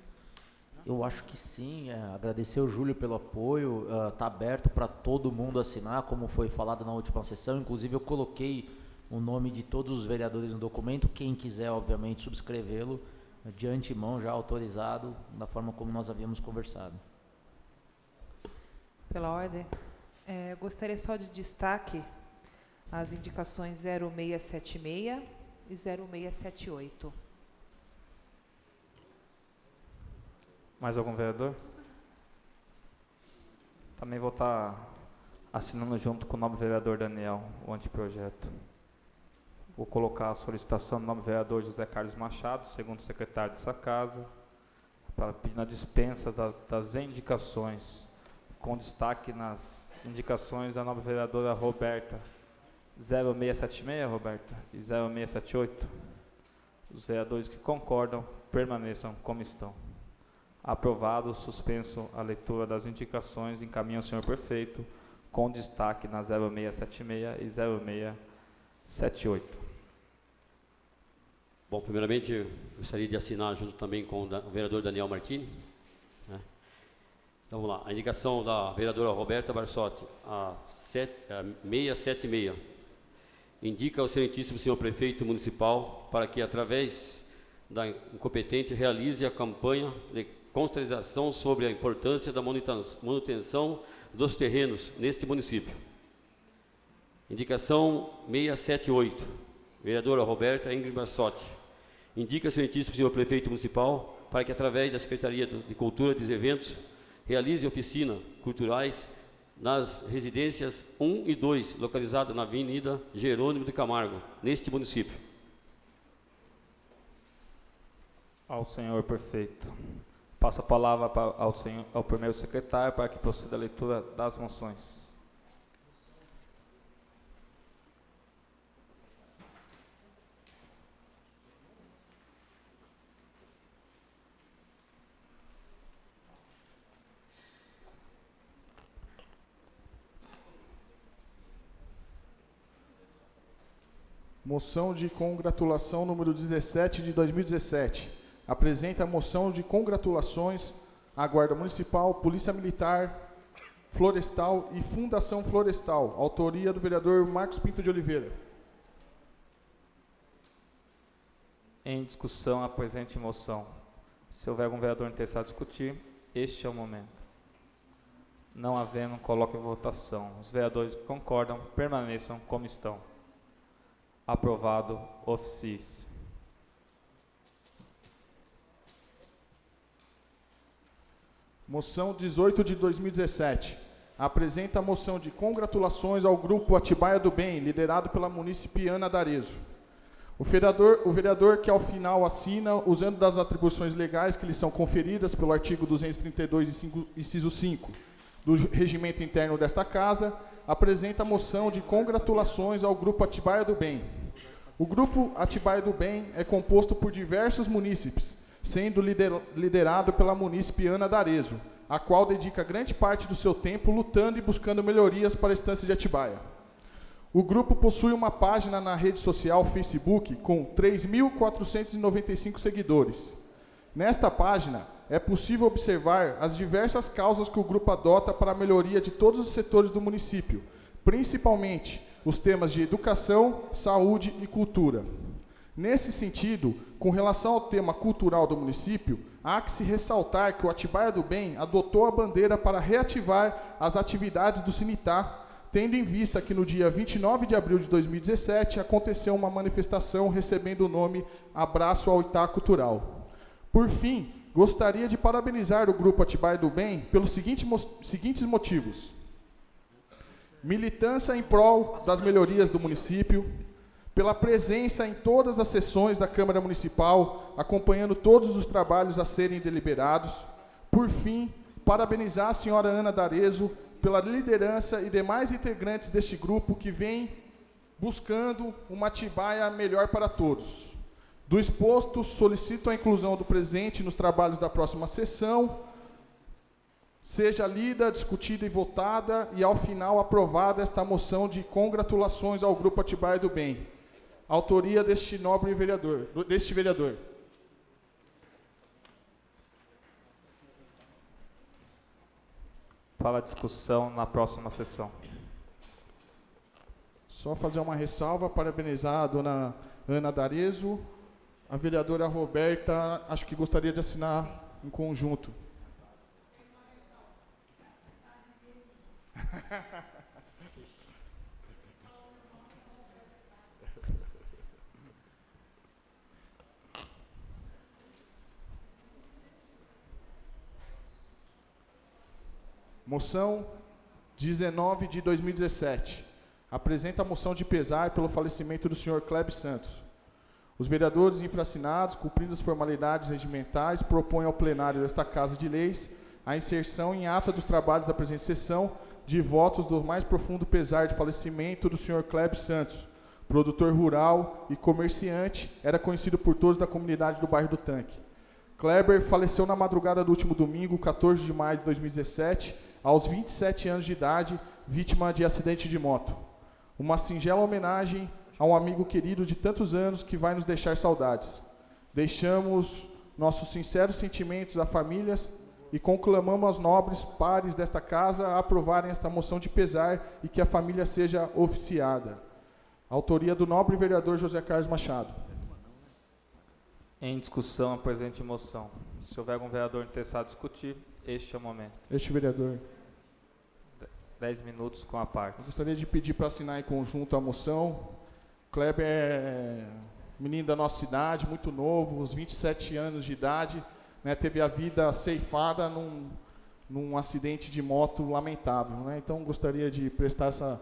Eu acho que sim. Agradecer ao Júlio pelo apoio. Está aberto para todo mundo assinar, como foi falado na última sessão. Inclusive, eu coloquei o nome de todos os vereadores no documento. Quem quiser, obviamente, subscrevê-lo de antemão, já autorizado, da forma como nós havíamos conversado. Pela ordem, gostaria só de destaque as indicações 0676 e 0678. Mais algum vereador? Também vou estar assinando junto com o nobre vereador Daniel o anteprojeto. Vou colocar a solicitação do nobre vereador José Carlos Machado, segundo secretário dessa casa, para pedir a dispensa das indicações, com destaque nas indicações da nobre vereadora Roberta, 0676, Roberta, e 0678. Os vereadores que concordam permaneçam como estão. Aprovado, suspenso a leitura das indicações, encaminha ao senhor prefeito, com destaque na 0676 e 0678. Bom, primeiramente, eu gostaria de assinar junto também com o vereador Daniel Martini, Então vamos lá. A indicação da vereadora Roberta Barsotti, a 676. Indica ao excelentíssimo senhor prefeito municipal para que, através da incompetente, realize a campanha de conscientização sobre a importância da manutenção dos terrenos neste município. Indicação 678. Vereadora Roberta Ingrid Barsotti. Indica ao excelentíssimo senhor prefeito municipal para que, através da Secretaria de Cultura e dos Eventos, realize oficinas culturais nas residências 1 e 2, localizadas na Avenida Jerônimo de Camargo, neste município. Ao senhor prefeito. Passa a palavra ao primeiro secretário para que proceda a leitura das moções. Moção de congratulação número 17 de 2017. Apresenta a moção de congratulações à Guarda Municipal, Polícia Militar, Florestal e Fundação Florestal. Autoria do vereador Marcos Pinto de Oliveira. Em discussão a presente moção. Se houver algum vereador interessado em discutir, este é o momento. Não havendo, coloque em votação. Os vereadores que concordam permaneçam como estão. Aprovado, oficis. Moção 18 de 2017. Apresenta a moção de congratulações ao Grupo Atibaia do Bem, liderado pela munícipe Ana D'Arezzo. O vereador que ao final assina, usando das atribuições legais que lhe são conferidas pelo artigo 232, inciso 5, do regimento interno desta Casa, apresenta a moção de congratulações ao Grupo Atibaia do Bem. O Grupo Atibaia do Bem é composto por diversos munícipes, sendo liderado pela munícipe Ana D'Arezzo, a qual dedica grande parte do seu tempo lutando e buscando melhorias para a estância de Atibaia. O grupo possui uma página na rede social Facebook com 3.495 seguidores. Nesta página, é possível observar as diversas causas que o grupo adota para a melhoria de todos os setores do município, principalmente os temas de educação, saúde e cultura. Nesse sentido, com relação ao tema cultural do município, há que se ressaltar que o Atibaia do Bem adotou a bandeira para reativar as atividades do Cimitá, tendo em vista que no dia 29 de abril de 2017 aconteceu uma manifestação recebendo o nome Abraço ao Itá Cultural. Por fim, gostaria de parabenizar o Grupo Atibaia do Bem pelos seguintes motivos. Militância em prol das melhorias do município, pela presença em todas as sessões da Câmara Municipal, acompanhando todos os trabalhos a serem deliberados. Por fim, parabenizar a senhora Ana D'Arezzo pela liderança e demais integrantes deste grupo que vem buscando uma Atibaia melhor para todos. Do exposto, solicito a inclusão do presente nos trabalhos da próxima sessão, seja lida, discutida e votada, e ao final aprovada esta moção de congratulações ao Grupo Atibaia do Bem. Autoria deste nobre vereador, Para a discussão na próxima sessão. Só fazer uma ressalva, parabenizar a dona Ana D'Arezzo. A vereadora Roberta, acho que gostaria de assinar em conjunto. Moção 19 de 2017. Apresenta a moção de pesar pelo falecimento do senhor Kleber Santos. Os vereadores infracinados, cumprindo as formalidades regimentais, propõem ao plenário desta Casa de Leis a inserção em ata dos trabalhos da presente sessão de votos do mais profundo pesar de falecimento do senhor Kleber Santos, produtor rural e comerciante, era conhecido por todos da comunidade do bairro do Tanque. Kleber faleceu na madrugada do último domingo, 14 de maio de 2017, aos 27 anos de idade, vítima de acidente de moto. Uma singela homenagem a um amigo querido de tantos anos que vai nos deixar saudades. Deixamos nossos sinceros sentimentos à família e conclamamos aos nobres pares desta casa a aprovarem esta moção de pesar e que a família seja oficiada. Autoria do nobre vereador José Carlos Machado. Em discussão a presente moção. Se houver algum vereador interessado em discutir, este é o momento. Este vereador. 10 minutos com a parte. Eu gostaria de pedir para assinar em conjunto a moção. Kleber é menino da nossa cidade, muito novo, uns 27 anos de idade, né, teve a vida ceifada num acidente de moto lamentável, né? Então gostaria de prestar essa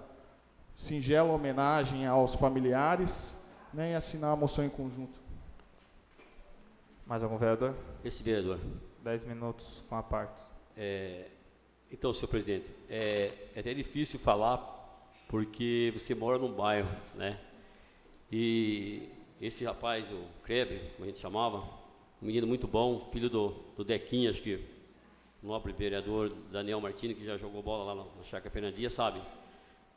singela homenagem aos familiares, né, e assinar a moção em conjunto. Mais algum vereador? Esse vereador. 10 minutos com a parte. Então, senhor presidente, é até difícil falar porque você mora num bairro, né? E esse rapaz, o Krebe, como a gente chamava, um menino muito bom, filho do Dequinha, acho que o nobre vereador Daniel Martini, que já jogou bola lá na Chácara Fernandia, sabe?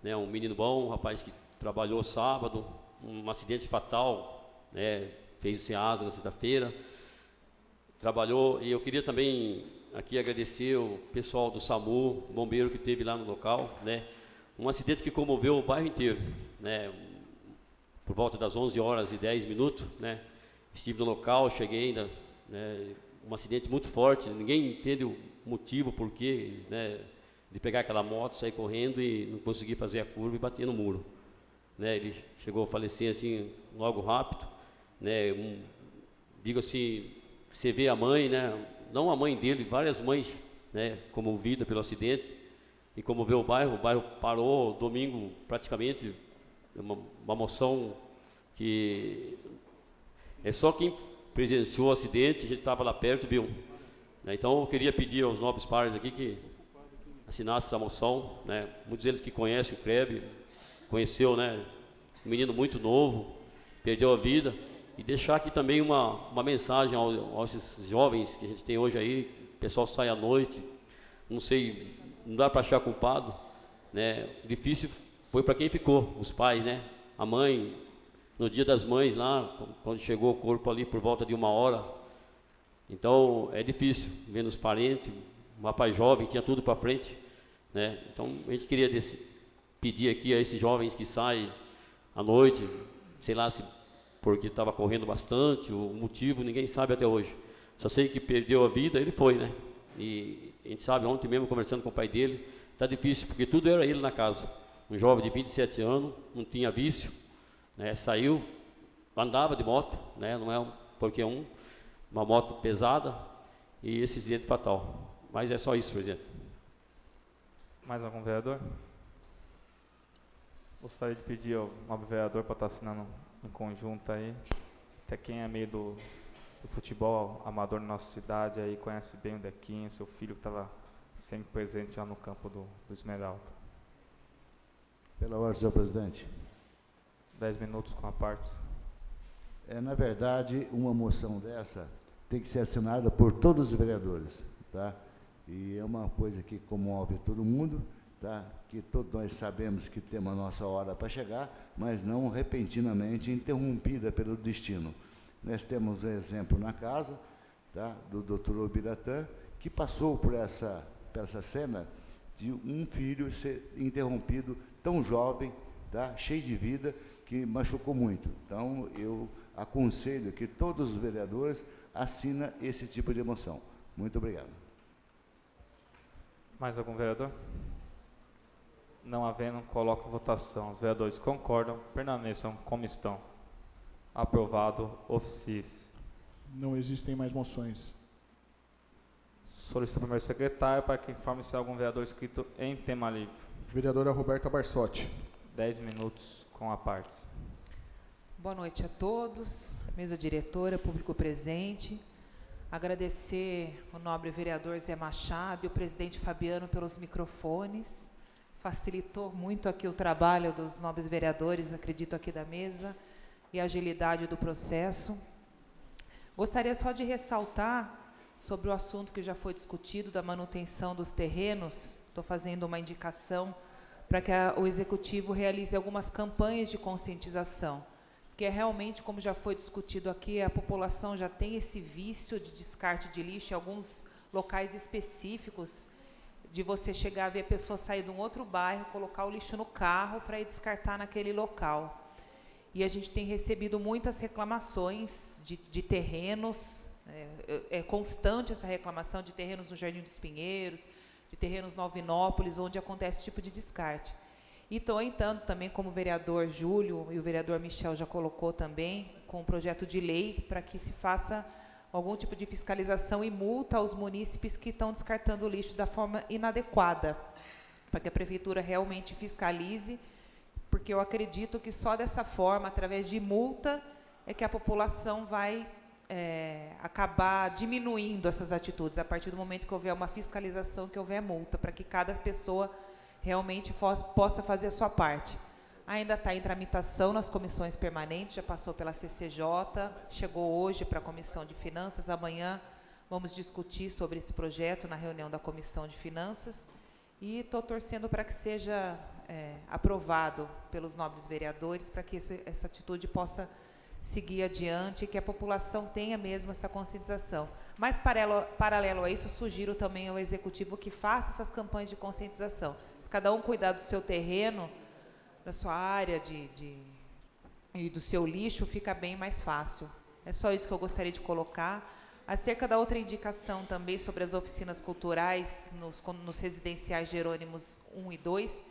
Né? Um menino bom, um rapaz que trabalhou sábado, um acidente fatal, né? Fez sem asa na sexta-feira, trabalhou, e eu queria também aqui agradecer o pessoal do SAMU, bombeiro que esteve lá no local, né? Um acidente que comoveu o bairro inteiro, né? Por volta das 11h10, né? Estive no local, cheguei ainda, né? Um acidente muito forte, ninguém entende o motivo, o porquê, né? De pegar aquela moto, sair correndo e não conseguir fazer a curva e bater no muro, né? Ele chegou a falecer assim, logo rápido, né? Digo assim, você vê a mãe, né? Não a mãe dele, várias mães, né? Comovidas pelo acidente, e comoveu o bairro parou domingo praticamente, uma moção que é só quem presenciou o acidente, a gente estava lá perto, viu? Então eu queria pedir aos nobres pares aqui que assinassem essa moção, né? Muitos deles que conhecem o Krebe, conheceu, né? Um menino muito novo, perdeu a vida, e deixar aqui também uma mensagem aos jovens que a gente tem hoje aí, o pessoal sai à noite, não sei, não dá para achar culpado, né? Difícil foi para quem ficou, os pais, né? A mãe, no dia das mães lá, quando chegou o corpo ali por volta de 1h, então é difícil, vendo os parentes, um rapaz jovem, tinha tudo para frente, né? Então a gente queria pedir aqui a esses jovens que saem à noite, sei lá se porque estava correndo bastante, o motivo ninguém sabe até hoje. Só sei que perdeu a vida, ele foi, né? E a gente sabe, ontem mesmo conversando com o pai dele, está difícil, porque tudo era ele na casa. Um jovem de 27 anos, não tinha vício, né? Saiu, andava de moto, né? Não é qualquer uma moto pesada, e esse acidente fatal. Mas é só isso, presidente. Mais algum vereador? Gostaria de pedir ao nobre vereador para estar assinando em conjunto aí, até quem é meio do futebol amador na nossa cidade aí conhece bem o Dequinha, seu filho que estava sempre presente lá no campo do Esmeralda. Pela ordem, senhor presidente. 10 minutos com a parte. Na verdade, uma moção dessa tem que ser assinada por todos os vereadores, tá? E é uma coisa que comove todo mundo, tá? Que todos nós sabemos que temos a nossa hora para chegar, mas não repentinamente interrompida pelo destino. Nós temos um exemplo na casa, tá? Do Dr. Obiratã, que passou por essa cena de um filho ser interrompido tão jovem, tá? Cheio de vida, que machucou muito. Então, eu aconselho que todos os vereadores assinem esse tipo de moção. Muito obrigado. Mais algum vereador? Não havendo, coloco em votação. Os vereadores concordam, permaneçam como estão. Aprovado, oficie-se. Não existem mais moções. Solicito ao primeiro secretário para que informe se há algum vereador inscrito em tema livre. Vereadora Roberta Barsotti. 10 minutos com a parte. Boa noite a todos, mesa diretora, público presente. Agradecer o nobre vereador Zé Machado e o presidente Fabiano pelos microfones. Facilitou muito aqui o trabalho dos nobres vereadores, acredito, aqui da mesa, e a agilidade do processo. Gostaria só de ressaltar sobre o assunto que já foi discutido, da manutenção dos terrenos. Estou fazendo uma indicação para que o Executivo realize algumas campanhas de conscientização, porque realmente, como já foi discutido aqui, a população já tem esse vício de descarte de lixo, em alguns locais específicos de você chegar a ver a pessoa sair de um outro bairro, colocar o lixo no carro para ir descartar naquele local. E a gente tem recebido muitas reclamações de terrenos, é constante essa reclamação de terrenos no Jardim dos Pinheiros, de terrenos no Alvinópolis, onde acontece esse tipo de descarte. E estou entrando também, como o vereador Júlio e o vereador Michel já colocou também, com um projeto de lei para que se faça algum tipo de fiscalização e multa aos munícipes que estão descartando o lixo da forma inadequada, para que a prefeitura realmente fiscalize, porque eu acredito que só dessa forma, através de multa, é que a população vai acabar diminuindo essas atitudes, a partir do momento que houver uma fiscalização, que houver multa, para que cada pessoa realmente possa fazer a sua parte. Ainda está em tramitação nas comissões permanentes, já passou pela CCJ, chegou hoje para a Comissão de Finanças, amanhã vamos discutir sobre esse projeto na reunião da Comissão de Finanças, e estou torcendo para que seja aprovado pelos nobres vereadores, para que essa atitude possa seguir adiante e que a população tenha mesmo essa conscientização. Mas, paralelo a isso, sugiro também ao Executivo que faça essas campanhas de conscientização. Se cada um cuidar do seu terreno, da sua área e do seu lixo, fica bem mais fácil. É só isso que eu gostaria de colocar. Acerca da outra indicação também sobre as oficinas culturais nos residenciais Jerônimos 1 e 2,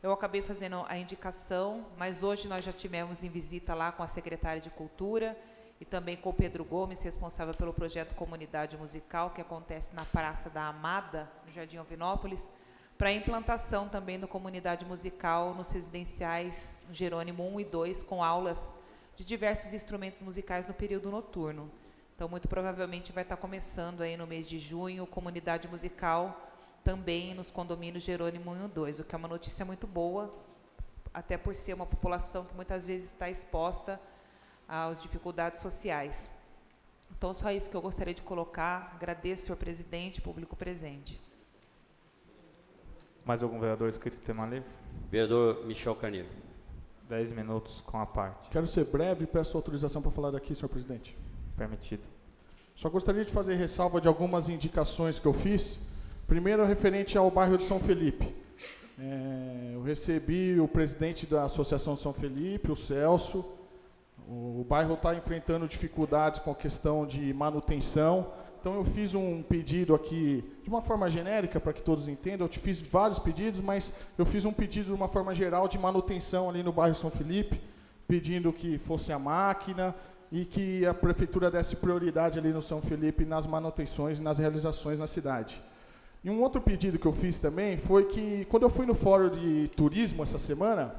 eu acabei fazendo a indicação, mas hoje nós já tivemos em visita lá com a secretária de Cultura e também com o Pedro Gomes, responsável pelo projeto Comunidade Musical, que acontece na Praça da Amada, no Jardim Alvinópolis, para a implantação também da comunidade musical nos residenciais Jerônimo 1 e 2, com aulas de diversos instrumentos musicais no período noturno. Então, muito provavelmente vai estar começando aí no mês de junho, comunidade musical também nos condomínios Jerônimo 1 e 2, o que é uma notícia muito boa, até por ser uma população que muitas vezes está exposta às dificuldades sociais. Então, só isso que eu gostaria de colocar. Agradeço, senhor presidente, público presente. Mais algum vereador inscrito em tema livre? Vereador Michel Carneiro. 10 minutos com a parte. Quero ser breve e peço autorização para falar daqui, senhor presidente. Permitido. Só gostaria de fazer ressalva de algumas indicações que eu fiz. Primeiro, referente ao bairro de São Felipe. Eu recebi o presidente da Associação de São Felipe, o Celso. O bairro está enfrentando dificuldades com a questão de manutenção. Então, eu fiz um pedido aqui, de uma forma genérica, para que todos entendam. Eu fiz vários pedidos, mas eu fiz um pedido de uma forma geral de manutenção ali no bairro São Felipe, pedindo que fosse a máquina e que a prefeitura desse prioridade ali no São Felipe nas manutenções e nas realizações na cidade. E um outro pedido que eu fiz também foi que, quando eu fui no Fórum de Turismo essa semana,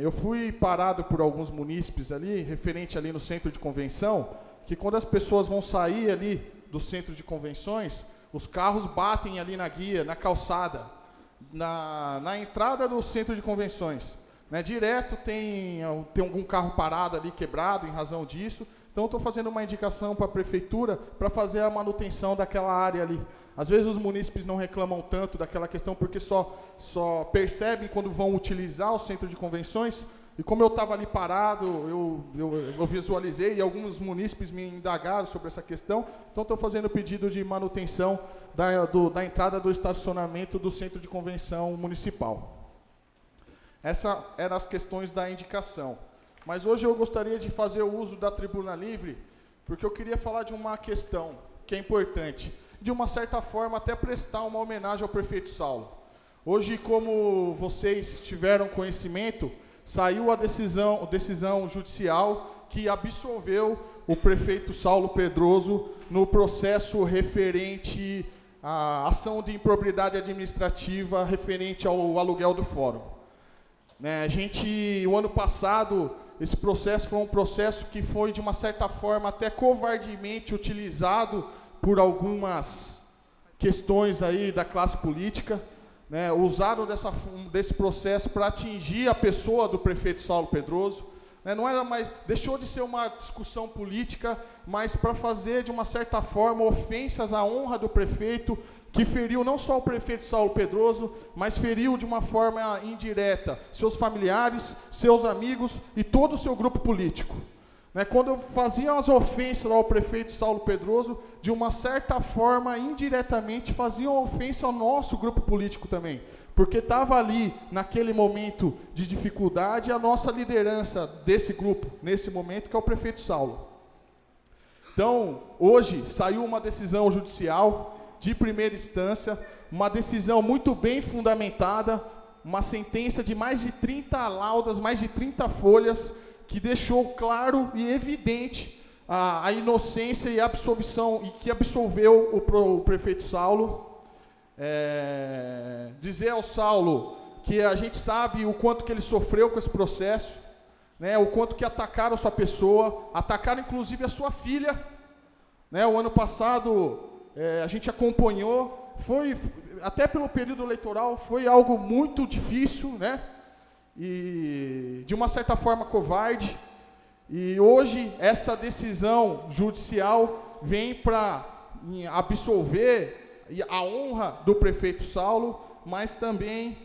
eu fui parado por alguns munícipes ali, referente ali no centro de convenção, que quando as pessoas vão sair ali do centro de convenções, os carros batem ali na guia, na calçada, na entrada do centro de convenções. Direto tem algum carro parado ali, quebrado, em razão disso. Então, estou fazendo uma indicação para a prefeitura para fazer a manutenção daquela área ali. Às vezes os munícipes não reclamam tanto daquela questão porque só percebem quando vão utilizar o centro de convenções. E como eu estava ali parado, eu visualizei e alguns munícipes me indagaram sobre essa questão. Então, estou fazendo o pedido de manutenção da entrada do estacionamento do centro de convenção municipal. Essas eram as questões da indicação. Mas hoje eu gostaria de fazer o uso da tribuna livre, porque eu queria falar de uma questão que é importante. De uma certa forma, até prestar uma homenagem ao prefeito Saulo. Hoje, como vocês tiveram conhecimento, saiu a decisão judicial que absolveu o prefeito Saulo Pedroso no processo referente à ação de improbidade administrativa referente ao aluguel do fórum. O ano passado, esse processo foi um processo que foi, de uma certa forma, até covardemente utilizado por algumas questões aí da classe política, usaram desse processo para atingir a pessoa do prefeito Saulo Pedroso. Não era mais, deixou de ser uma discussão política, mas para fazer, de uma certa forma, ofensas à honra do prefeito, que feriu não só o prefeito Saulo Pedroso, mas feriu de uma forma indireta seus familiares, seus amigos e todo o seu grupo político. né, quando faziam as ofensas ao prefeito Saulo Pedroso, de uma certa forma, indiretamente, faziam ofensa ao nosso grupo político também, porque estava ali, naquele momento de dificuldade, a nossa liderança desse grupo, nesse momento, que é o prefeito Saulo. Então, hoje, saiu uma decisão judicial de primeira instância, uma decisão muito bem fundamentada, uma sentença de mais de 30 laudas, mais de 30 folhas, que deixou claro e evidente a inocência e a absolvição, e que absolveu o prefeito Saulo. Dizer ao Saulo que a gente sabe o quanto que ele sofreu com esse processo, né, o quanto que atacaram a sua pessoa, atacaram inclusive a sua filha, né, o ano passado a gente acompanhou, foi, até pelo período eleitoral, foi algo muito difícil, né, e de uma certa forma covarde, e hoje essa decisão judicial vem para absolver a honra do prefeito Saulo, mas também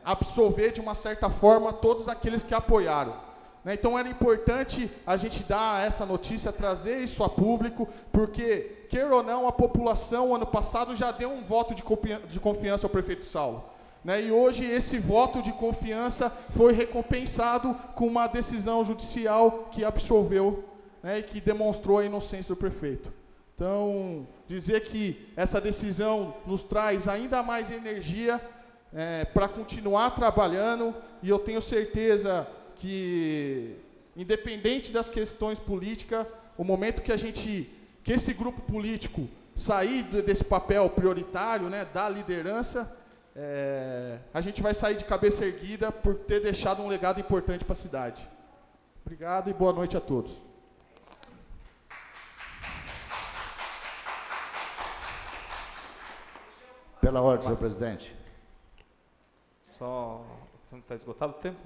absolver de uma certa forma todos aqueles que apoiaram, né? Então era importante a gente dar essa notícia, trazer isso a público, porque, queira ou não, a população ano passado já deu um voto de confiança ao prefeito Saulo, né? E hoje esse voto de confiança foi recompensado com uma decisão judicial que absolveu, né, e que demonstrou a inocência do prefeito. Então, dizer que essa decisão nos traz ainda mais energia para continuar trabalhando, e eu tenho certeza que, independente das questões políticas, o momento que esse grupo político sair desse papel prioritário, né, da liderança, a gente vai sair de cabeça erguida por ter deixado um legado importante para a cidade. Obrigado e boa noite a todos. Pela ordem, senhor presidente. Só, está esgotado o tempo?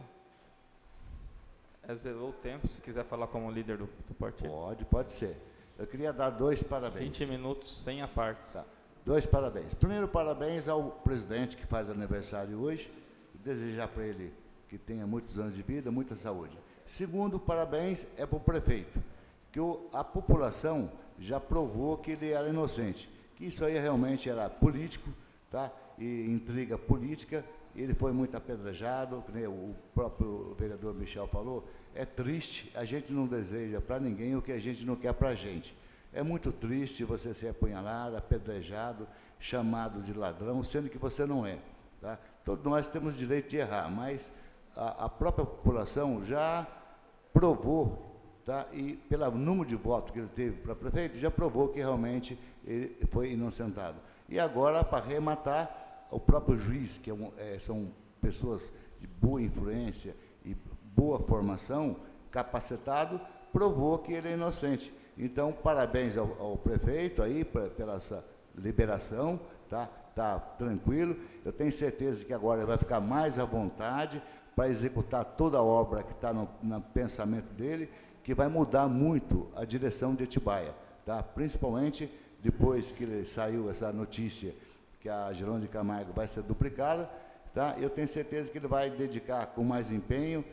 Zerou o tempo, se quiser falar como líder do partido. Pode ser. Eu queria dar 2 parabéns. 20 minutos sem a parte. Tá. 2 parabéns. Primeiro, parabéns ao presidente que faz aniversário hoje, desejar para ele que tenha muitos anos de vida, muita saúde. Segundo, parabéns para o prefeito, que a população já provou que ele era inocente, que isso aí realmente era político, tá? E intriga política. Ele foi muito apedrejado, como o próprio vereador Michel falou. É triste, a gente não deseja para ninguém o que a gente não quer para a gente. É muito triste você ser apunhalado, apedrejado, chamado de ladrão, sendo que você não é. Tá? Todos nós temos direito de errar, mas a própria população já provou, tá? E pelo número de votos que ele teve para prefeito, já provou que realmente ele foi inocentado. E agora, para rematar, o próprio juiz, que são pessoas de boa influência e boa formação, capacitado, provou que ele é inocente. Então, parabéns ao prefeito aí pela essa liberação, tá tranquilo. Eu tenho certeza que agora ele vai ficar mais à vontade para executar toda a obra que está no pensamento dele, que vai mudar muito a direção de Atibaia, tá? Principalmente depois que saiu essa notícia que a Geraldo de Camargo vai ser duplicada, tá? Eu tenho certeza que ele vai dedicar com mais empenho,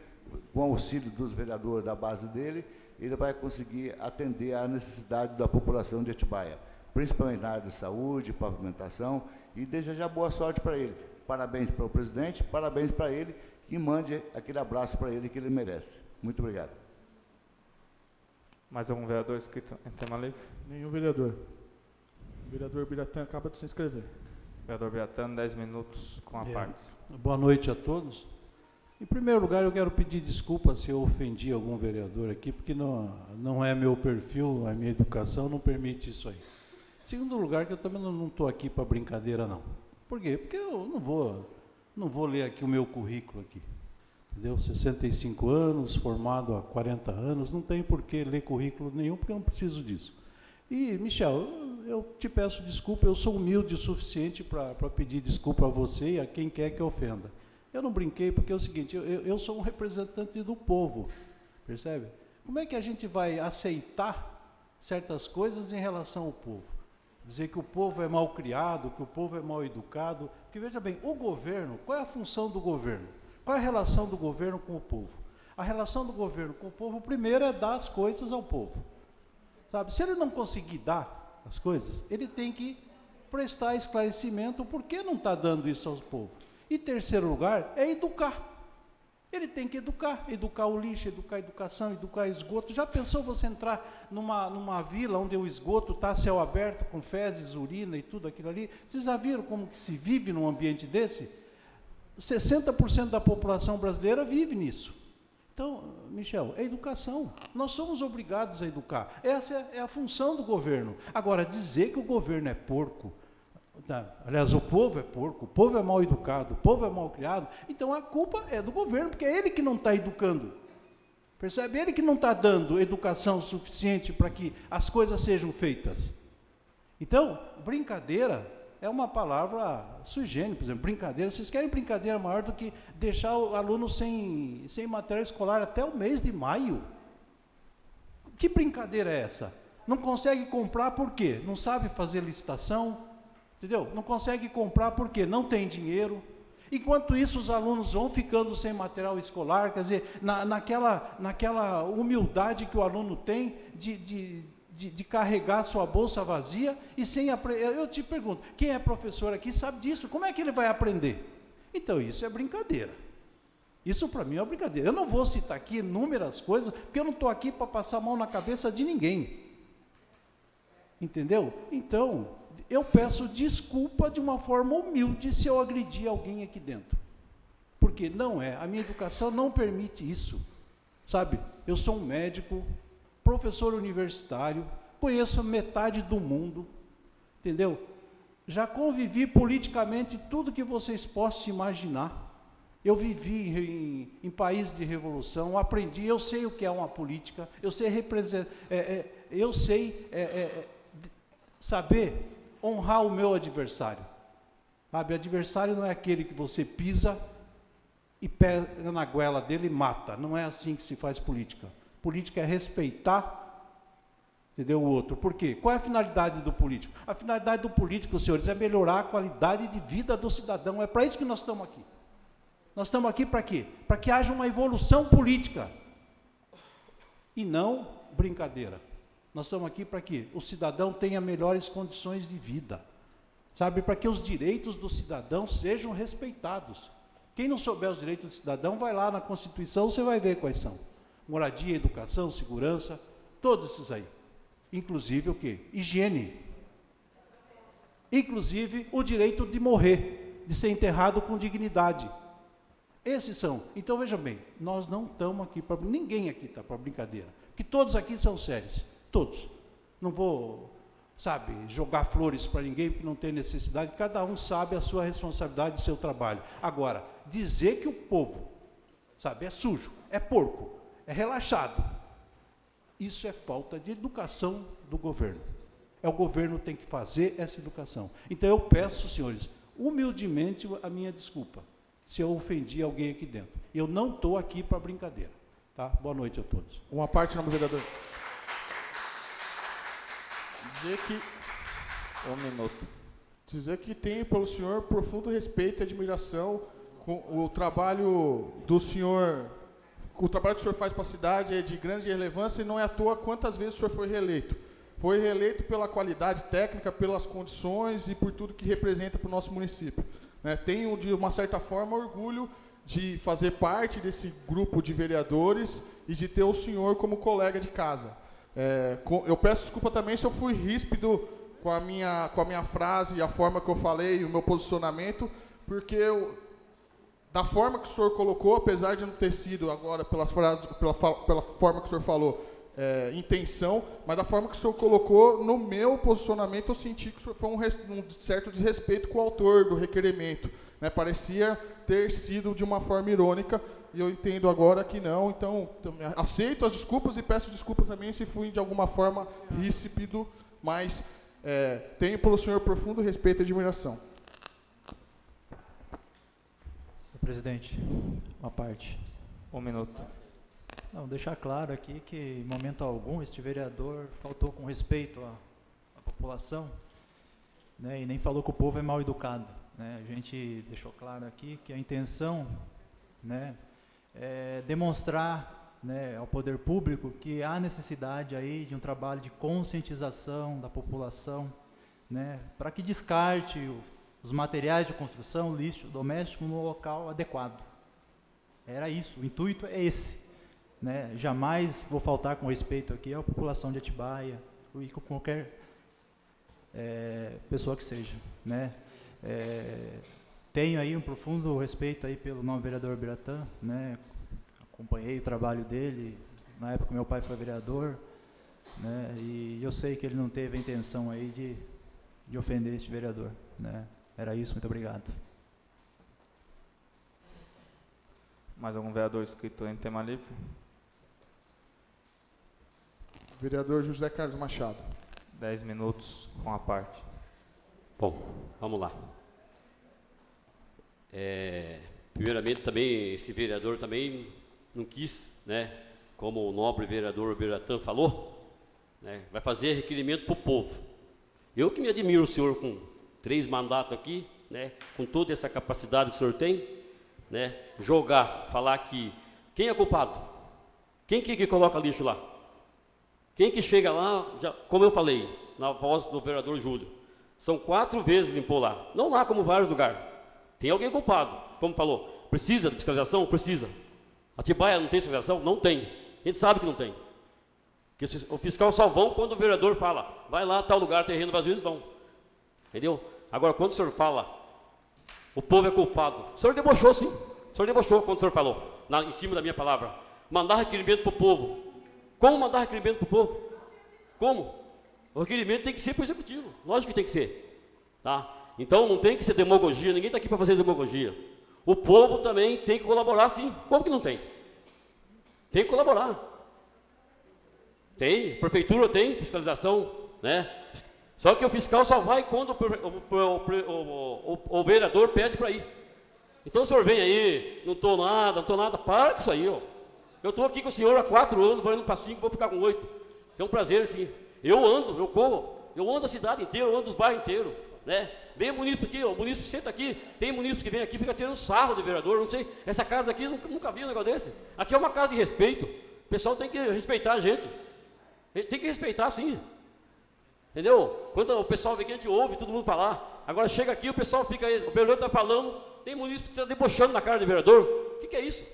com auxílio dos vereadores da base dele, ele vai conseguir atender à necessidade da população de Atibaia, principalmente na área de saúde, pavimentação, e desejar boa sorte para ele. Parabéns para o presidente, parabéns para ele, e mande aquele abraço para ele que ele merece. Muito obrigado. Mais algum vereador inscrito em tema livre? Nenhum vereador. O vereador Biratã acaba de se inscrever. Vereador Biratã, 10 minutos com a parte. Boa noite a todos. Em primeiro lugar, eu quero pedir desculpa se eu ofendi algum vereador aqui, porque não é meu perfil, a minha educação não permite isso aí. Em segundo lugar, que eu também não estou aqui para brincadeira, não. Por quê? Porque eu não vou ler aqui o meu currículo aqui. Entendeu? 65 anos, formado há 40 anos, não tem por que ler currículo nenhum, porque eu não preciso disso. E, Michel, eu te peço desculpa, eu sou humilde o suficiente para pedir desculpa a você e a quem quer que ofenda. Eu não brinquei porque é o seguinte, eu sou um representante do povo, percebe? Como é que a gente vai aceitar certas coisas em relação ao povo? Dizer que o povo é mal criado, que o povo é mal educado, porque veja bem, o governo, qual é a função do governo? Qual é a relação do governo com o povo? A relação do governo com o povo, primeiro, é dar as coisas ao povo. Sabe? Se ele não conseguir dar as coisas, ele tem que prestar esclarecimento por que não está dando isso ao povo. E terceiro lugar, é educar. Ele tem que educar o lixo, educar a educação, educar o esgoto. Já pensou você entrar numa vila onde o esgoto está a céu aberto, com fezes, urina e tudo aquilo ali? Vocês já viram como que se vive num ambiente desse? 60% da população brasileira vive nisso. Então, Michel, é educação. Nós somos obrigados a educar. Essa é a função do governo. Agora, dizer que o governo é porco, aliás, o povo é porco, o povo é mal educado, o povo é mal criado, então a culpa é do governo, porque é ele que não está educando. Percebe? Ele que não está dando educação suficiente para que as coisas sejam feitas. Então, brincadeira é uma palavra sui generis, por exemplo, brincadeira. Vocês querem brincadeira maior do que deixar o aluno sem material escolar até o mês de maio? Que brincadeira é essa? Não consegue comprar por quê? Não sabe fazer licitação, entendeu? Não consegue comprar por quê? Não tem dinheiro. Enquanto isso, os alunos vão ficando sem material escolar, quer dizer, naquela humildade que o aluno tem de carregar sua bolsa vazia e sem aprender. Eu te pergunto, quem é professor aqui sabe disso? Como é que ele vai aprender? Então, isso é brincadeira. Isso, para mim, é uma brincadeira. Eu não vou citar aqui inúmeras coisas, porque eu não estou aqui para passar a mão na cabeça de ninguém. Entendeu? Então, eu peço desculpa de uma forma humilde se eu agredir alguém aqui dentro. Porque não é, a minha educação não permite isso. Sabe, eu sou um médico, professor universitário, conheço metade do mundo, entendeu? Já convivi politicamente tudo que vocês possam imaginar. Eu vivi em países de revolução, aprendi, eu sei o que é uma política, eu sei saber honrar o meu adversário. Sabe, adversário não é aquele que você pisa e pega na goela dele e mata. Não é assim que se faz política. Política é respeitar, entendeu, o outro. Por quê? Qual é a finalidade do político? A finalidade do político, senhores, é melhorar a qualidade de vida do cidadão. É para isso que nós estamos aqui. Nós estamos aqui para quê? Para que haja uma evolução política. E não brincadeira. Nós estamos aqui para que o cidadão tenha melhores condições de vida. Sabe, para que os direitos do cidadão sejam respeitados. Quem não souber os direitos do cidadão, vai lá na Constituição, você vai ver quais são. Moradia, educação, segurança, todos esses aí. Inclusive o quê? Higiene. Inclusive o direito de morrer, de ser enterrado com dignidade. Esses são. Então, veja bem, nós não estamos aqui para... Ninguém aqui está para brincadeira. Porque todos aqui são sérios. Todos. Não vou, sabe, jogar flores para ninguém, porque não tem necessidade. Cada um sabe a sua responsabilidade e seu trabalho. Agora, dizer que o povo, sabe, é sujo, é porco, é relaxado, isso é falta de educação do governo. O governo tem que fazer essa educação. Então eu peço, senhores, humildemente a minha desculpa, se eu ofendi alguém aqui dentro. Eu não estou aqui para brincadeira. Tá? Boa noite a todos. Uma parte, não, vereador. Dizer que tenho pelo senhor profundo respeito e admiração com o trabalho do senhor. O trabalho que o senhor faz para a cidade é de grande relevância e não é à toa quantas vezes o senhor foi reeleito. Foi reeleito pela qualidade técnica, pelas condições e por tudo que representa para o nosso município. Tenho, de uma certa forma, orgulho de fazer parte desse grupo de vereadores e de ter o senhor como colega de casa. Eu peço desculpa também se eu fui ríspido com a minha frase, a forma que eu falei, o meu posicionamento, porque da forma que o senhor colocou, apesar de não ter sido agora pela forma que o senhor falou, intenção, mas da forma que o senhor colocou, no meu posicionamento, eu senti que o senhor foi um certo desrespeito com o autor do requerimento. Parecia ter sido de uma forma irônica, e eu entendo agora que não, então aceito as desculpas e peço desculpa também se fui de alguma forma ríspido, mas tenho pelo senhor profundo respeito e admiração. Presidente, uma parte. 1 minuto. Não, deixar claro aqui que, em momento algum, este vereador faltou com respeito à população, né, e nem falou que o povo é mal educado. Né? A gente deixou claro aqui que a intenção, né, demonstrar, né, ao poder público que há necessidade aí de um trabalho de conscientização da população, né, para que descarte os materiais de construção, lixo doméstico no local adequado. Era isso, o intuito é esse, né? Jamais vou faltar com respeito aqui à população de Atibaia e com qualquer pessoa que seja, né? Tenho aí um profundo respeito aí pelo novo vereador Biratã, né? Acompanhei o trabalho dele na época que meu pai foi vereador, né? E eu sei que ele não teve a intenção aí de ofender este vereador, né? Era isso, muito obrigado. Mais algum vereador inscrito em tema livre? Vereador José Carlos Machado. 10 minutos com a parte. Bom, vamos lá. Primeiramente, também, esse vereador também não quis, né, como o nobre vereador Biratã falou, né, vai fazer requerimento para o povo. Eu que me admiro o senhor com 3 mandatos aqui, né, com toda essa capacidade que o senhor tem, né, falar que quem é culpado? Quem que coloca lixo lá? Quem que chega lá, como eu falei, na voz do vereador Júlio, são 4 vezes limpou lá, não lá como vários lugares. Tem alguém culpado, como falou, precisa de fiscalização? Precisa. Atibaia não tem fiscalização? Não tem. A gente sabe que não tem. Porque o fiscal só vão quando o vereador fala, vai lá, tal lugar, terreno vazio, eles vão. Entendeu? Agora, quando o senhor fala, o povo é culpado, o senhor debochou sim. O senhor debochou quando o senhor falou, em cima da minha palavra. Mandar requerimento para o povo. Como mandar requerimento para o povo? Como? O requerimento tem que ser para o executivo. Lógico que tem que ser. Tá? Então, não tem que ser demagogia, ninguém está aqui para fazer demagogia. O povo também tem que colaborar sim. Como que não tem? Tem que colaborar. Tem, prefeitura tem fiscalização, né? Só que o fiscal só vai quando o vereador pede para ir. Então o senhor vem aí, não estou nada, para com isso aí, ó. Eu estou aqui com o senhor há 4 anos, vou indo para 5, vou ficar com 8. É um prazer, sim. Eu ando, eu corro, eu ando a cidade inteira, eu ando os bairros inteiros, né? Vem o munícipe aqui, ó, o munícipe senta aqui, tem munícipe que vem aqui, fica tirando sarro do vereador, não sei, essa casa aqui, nunca vi um negócio desse. Aqui é uma casa de respeito, o pessoal tem que respeitar a gente. Tem que respeitar, sim. Entendeu? Quando o pessoal vem aqui, a gente ouve todo mundo falar. Agora chega aqui, o pessoal fica aí, o vereador está falando, tem munícipe que está debochando na cara do vereador. O que é isso?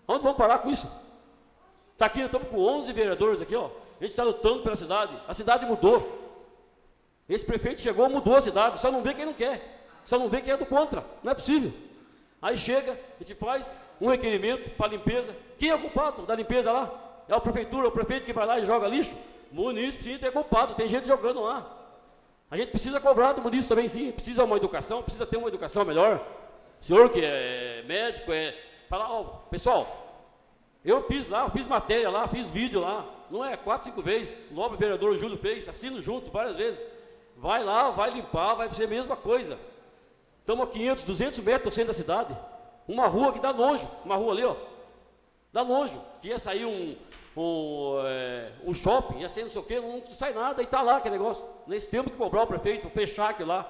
Onde vamos parar com isso? Está aqui, estamos com 11 vereadores aqui, ó. A gente está lutando pela cidade. A cidade mudou. Esse prefeito chegou, mudou a cidade. Só não vê quem não quer. Só não vê quem é do contra. Não é possível. Aí chega, a gente faz um requerimento para limpeza. Quem é o culpado da limpeza lá? É a prefeitura, o prefeito que vai lá e joga lixo? Munícipe, sim, é culpado. Tem gente jogando lá. A gente precisa cobrar do munícipe também, sim. Precisa uma educação, precisa ter uma educação melhor. O senhor que é médico, falar, ó, pessoal, eu fiz lá, fiz matéria lá, fiz vídeo lá. Não é 4, 5 vezes. O nobre vereador Júlio fez, assino junto várias vezes. Vai lá, vai limpar, vai ser a mesma coisa. Estamos a 500, 200 metros do centro da cidade. Uma rua que dá nojo, uma rua ali, ó. Dá nojo. Que ia sair um shopping, ia ser não sei o quê, não sai nada, e está lá aquele negócio. Nesse tempo que cobrar o prefeito, fechar aquilo lá.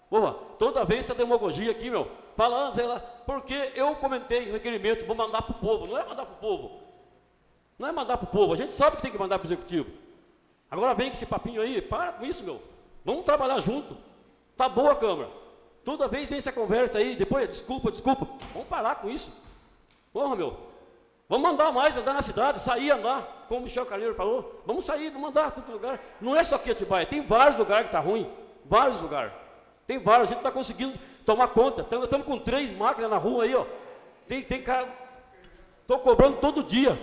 Porra, toda vez essa demagogia aqui, meu, falando, sei lá, porque eu comentei o requerimento, vou mandar para o povo. Não é mandar para o povo. Não é mandar para o povo, a gente sabe que tem que mandar para o executivo. Agora vem com esse papinho aí, para com isso, meu. Vamos trabalhar junto. Tá boa a Câmara. Toda vez vem essa conversa aí, depois, desculpa. Vamos parar com isso. Porra, meu. Vamos andar mais, andar na cidade, sair andar, como o Michel Carneiro falou. Vamos sair, vamos andar em todo lugar. Não é só aqui Atibaia, tem vários lugares que está ruim. Vários lugares. Tem vários, a gente está conseguindo tomar conta. Estamos com 3 máquinas na rua aí, ó. Tem cara. Estou cobrando todo dia,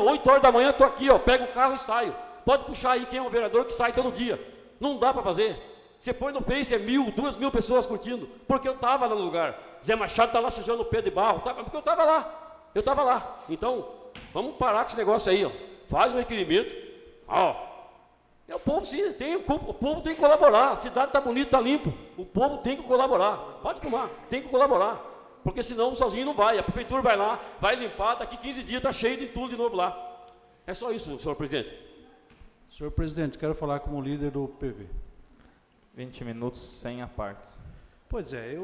8 horas da manhã, estou aqui, ó. Pego o carro e saio. Pode puxar aí quem é o vereador que sai todo dia. Não dá para fazer. Você põe no Face, 1.000, 2.000 pessoas curtindo. Porque eu estava lá no lugar. Zé Machado está lá sujando o pé de barro. Porque eu estava lá. Eu estava lá. Então, vamos parar com esse negócio aí, ó. Faz um requerimento. Ó. O povo sim, o povo tem que colaborar. A cidade está bonita, está limpo. O povo tem que colaborar. Pode fumar, tem que colaborar. Porque senão sozinho não vai. A prefeitura vai lá, vai limpar, daqui 15 dias está cheio de tudo de novo lá. É só isso, senhor presidente. Senhor presidente, quero falar como líder do PV. 20 minutos sem a parte. Pois é,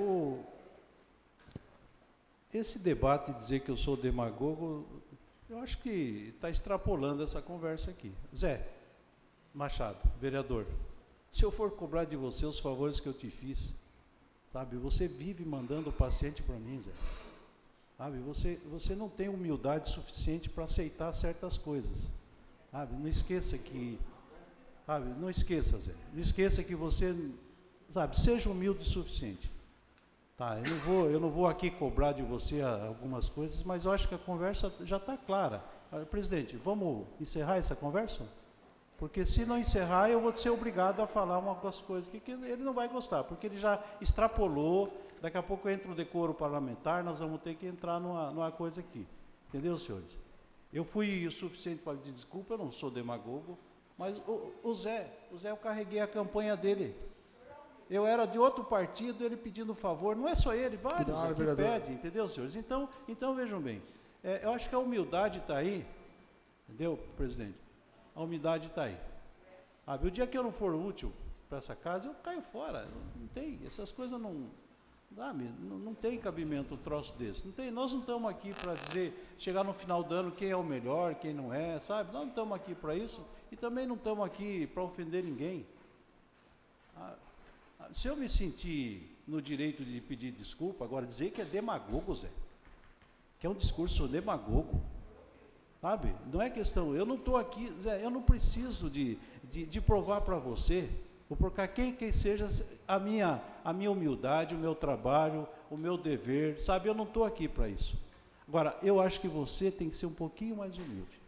esse debate, dizer que eu sou demagogo, eu acho que está extrapolando essa conversa aqui. Zé Machado, vereador, se eu for cobrar de você os favores que eu te fiz, sabe, você vive mandando o paciente para mim, Zé. Sabe, você não tem humildade suficiente para aceitar certas coisas. Sabe, não esqueça que, sabe, não esqueça, Zé, não esqueça que você, sabe, seja humilde o suficiente. Tá, eu não vou aqui cobrar de você algumas coisas, mas eu acho que a conversa já está clara. Presidente, vamos encerrar essa conversa? Porque se não encerrar, eu vou ser obrigado a falar uma das coisas que ele não vai gostar, porque ele já extrapolou, daqui a pouco entra o decoro parlamentar, nós vamos ter que entrar numa coisa aqui. Entendeu, senhores? Eu fui o suficiente para pedir desculpa, eu não sou demagogo, mas o Zé, eu carreguei a campanha dele. Eu era de outro partido, ele pedindo favor, não é só ele, vários aqui pedem, entendeu, senhores? Então vejam bem, eu acho que a humildade está aí, entendeu, presidente? A humildade está aí. O dia que eu não for útil para essa casa, eu caio fora, não tem, essas coisas não tem cabimento um troço desse, não tem, nós não estamos aqui para dizer, chegar no final do ano quem é o melhor, quem não é, sabe? Nós não estamos aqui para isso e também não estamos aqui para ofender ninguém. Se eu me sentir no direito de pedir desculpa, agora dizer que é demagogo, Zé, que é um discurso demagogo, sabe? Não é questão, eu não estou aqui, Zé, eu não preciso de provar para você, ou por quem seja a minha humildade, o meu trabalho, o meu dever, sabe? Eu não estou aqui para isso. Agora, eu acho que você tem que ser um pouquinho mais humilde,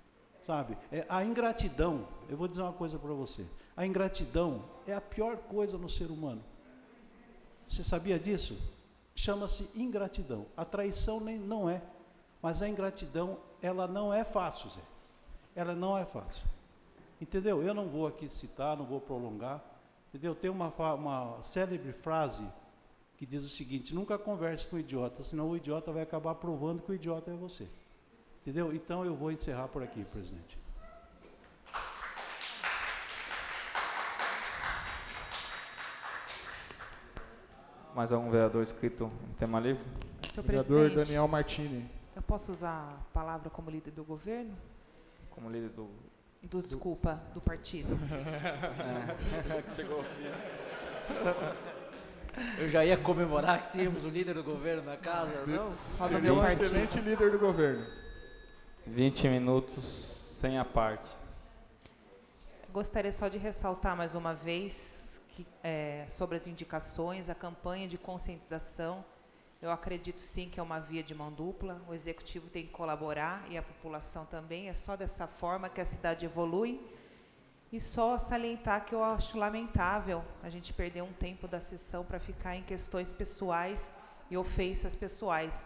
sabe? A ingratidão, eu vou dizer uma coisa para você, a ingratidão é a pior coisa no ser humano. Você sabia disso? Chama-se ingratidão. A traição não é, mas a ingratidão, ela não é fácil, Zé. Ela não é fácil. Entendeu? Eu não vou aqui citar, não vou prolongar. Entendeu? Tem uma célebre frase que diz o seguinte: nunca converse com o idiota, senão o idiota vai acabar provando que o idiota é você. Entendeu? Então eu vou encerrar por aqui, presidente. Mais algum vereador inscrito em tema livre? Senhor Vereador presidente, Daniel Martini. eu posso usar a palavra como líder do governo? Como líder do... Desculpa, do partido. Chegou ao fim. Eu já ia comemorar que tínhamos o líder do governo na casa, não? Daniel é um excelente líder do governo. 20 minutos sem a parte. Gostaria só de ressaltar mais uma vez que, sobre as indicações, a campanha de conscientização. Eu acredito sim que é uma via de mão dupla, o executivo tem que colaborar e a população também, é só dessa forma que a cidade evolui. E só salientar que eu acho lamentável a gente perder um tempo da sessão para ficar em questões pessoais e ofensas pessoais.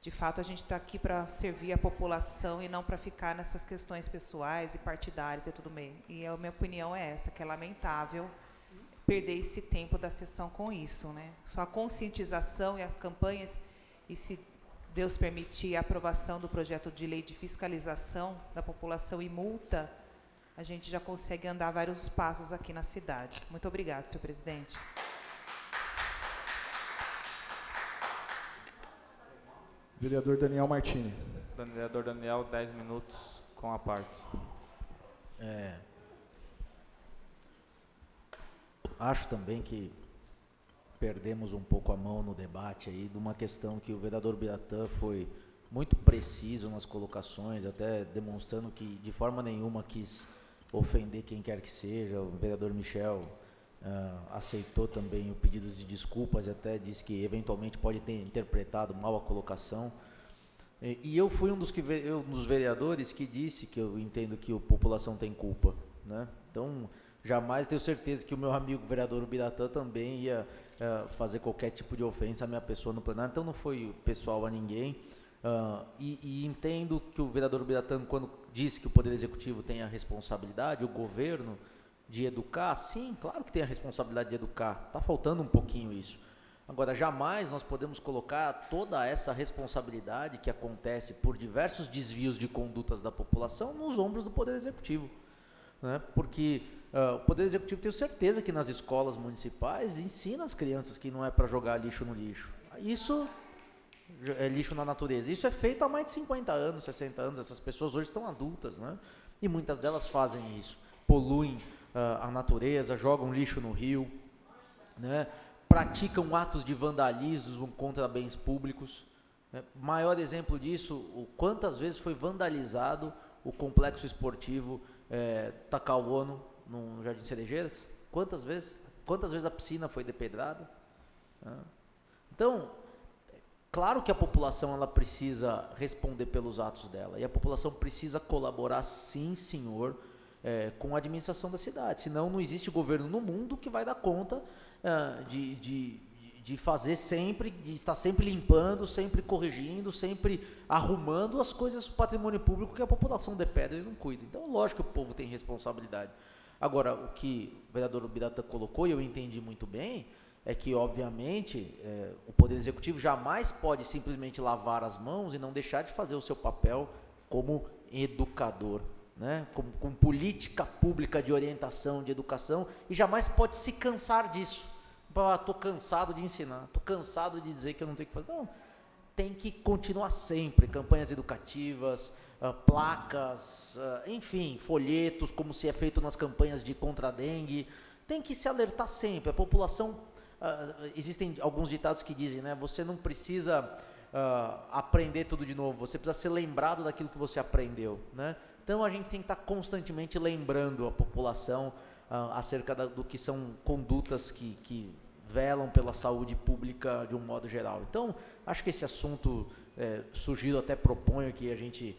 De fato, a gente está aqui para servir a população e não para ficar nessas questões pessoais e partidárias e tudo bem. E a minha opinião é essa, que é lamentável perder esse tempo da sessão com isso, né? Só a conscientização e as campanhas, e se Deus permitir a aprovação do projeto de lei de fiscalização da população e multa, a gente já consegue andar vários passos aqui na cidade. Muito obrigada, senhor presidente. Vereador Daniel Martini. Vereador Daniel, 10 minutos com a parte. Acho também que perdemos um pouco a mão no debate aí de uma questão que o vereador Biratã foi muito preciso nas colocações, até demonstrando que de forma nenhuma quis ofender quem quer que seja. O vereador Michel aceitou também o pedido de desculpas e até disse que eventualmente pode ter interpretado mal a colocação. E eu fui um dos vereadores que disse que eu entendo que a população tem culpa, né? Então, jamais tenho certeza que o meu amigo vereador Biratã também ia fazer qualquer tipo de ofensa à minha pessoa no plenário, então não foi pessoal a ninguém. E entendo que o vereador Biratã, quando disse que o Poder Executivo tem a responsabilidade, o governo, de educar, sim, claro que tem a responsabilidade de educar, está faltando um pouquinho isso. Agora, jamais nós podemos colocar toda essa responsabilidade que acontece por diversos desvios de condutas da população nos ombros do Poder Executivo, né? Porque o Poder Executivo, tenho certeza que nas escolas municipais ensina as crianças que não é para jogar lixo no lixo. Isso lixo na natureza. Isso é feito há mais de 50 anos, 60 anos. Essas pessoas hoje estão adultas, né? E muitas delas fazem isso. Poluem a natureza, jogam lixo no rio, né? Praticam atos de vandalismo contra bens públicos. Né? Maior exemplo disso, quantas vezes foi vandalizado o complexo esportivo Takauono, no Jardim Cerejeiras? Quantas vezes? Quantas vezes a piscina foi depedrada? Então, claro que a população ela precisa responder pelos atos dela, e a população precisa colaborar, sim, senhor, com a administração da cidade. Senão não existe governo no mundo que vai dar conta de fazer sempre, de estar sempre limpando, sempre corrigindo, sempre arrumando as coisas do patrimônio público que a população depede e não cuida. Então, lógico que o povo tem responsabilidade. Agora, o que o vereador Biratã colocou, e eu entendi muito bem, é que, obviamente, o Poder Executivo jamais pode simplesmente lavar as mãos e não deixar de fazer o seu papel como educador, né? Com política pública de orientação, de educação, e jamais pode se cansar disso. Estou cansado de ensinar, estou cansado de dizer que eu não tenho que fazer. Não, tem que continuar sempre, campanhas educativas, placas, enfim, folhetos, como se é feito nas campanhas de contra a dengue. Tem que se alertar sempre. A população, existem alguns ditados que dizem, né, você não precisa aprender tudo de novo, você precisa ser lembrado daquilo que você aprendeu, né? Então a gente tem que estar constantemente lembrando a população acerca do que são condutas que velam pela saúde pública de um modo geral. Então, acho que esse assunto sugiro, até proponho que a gente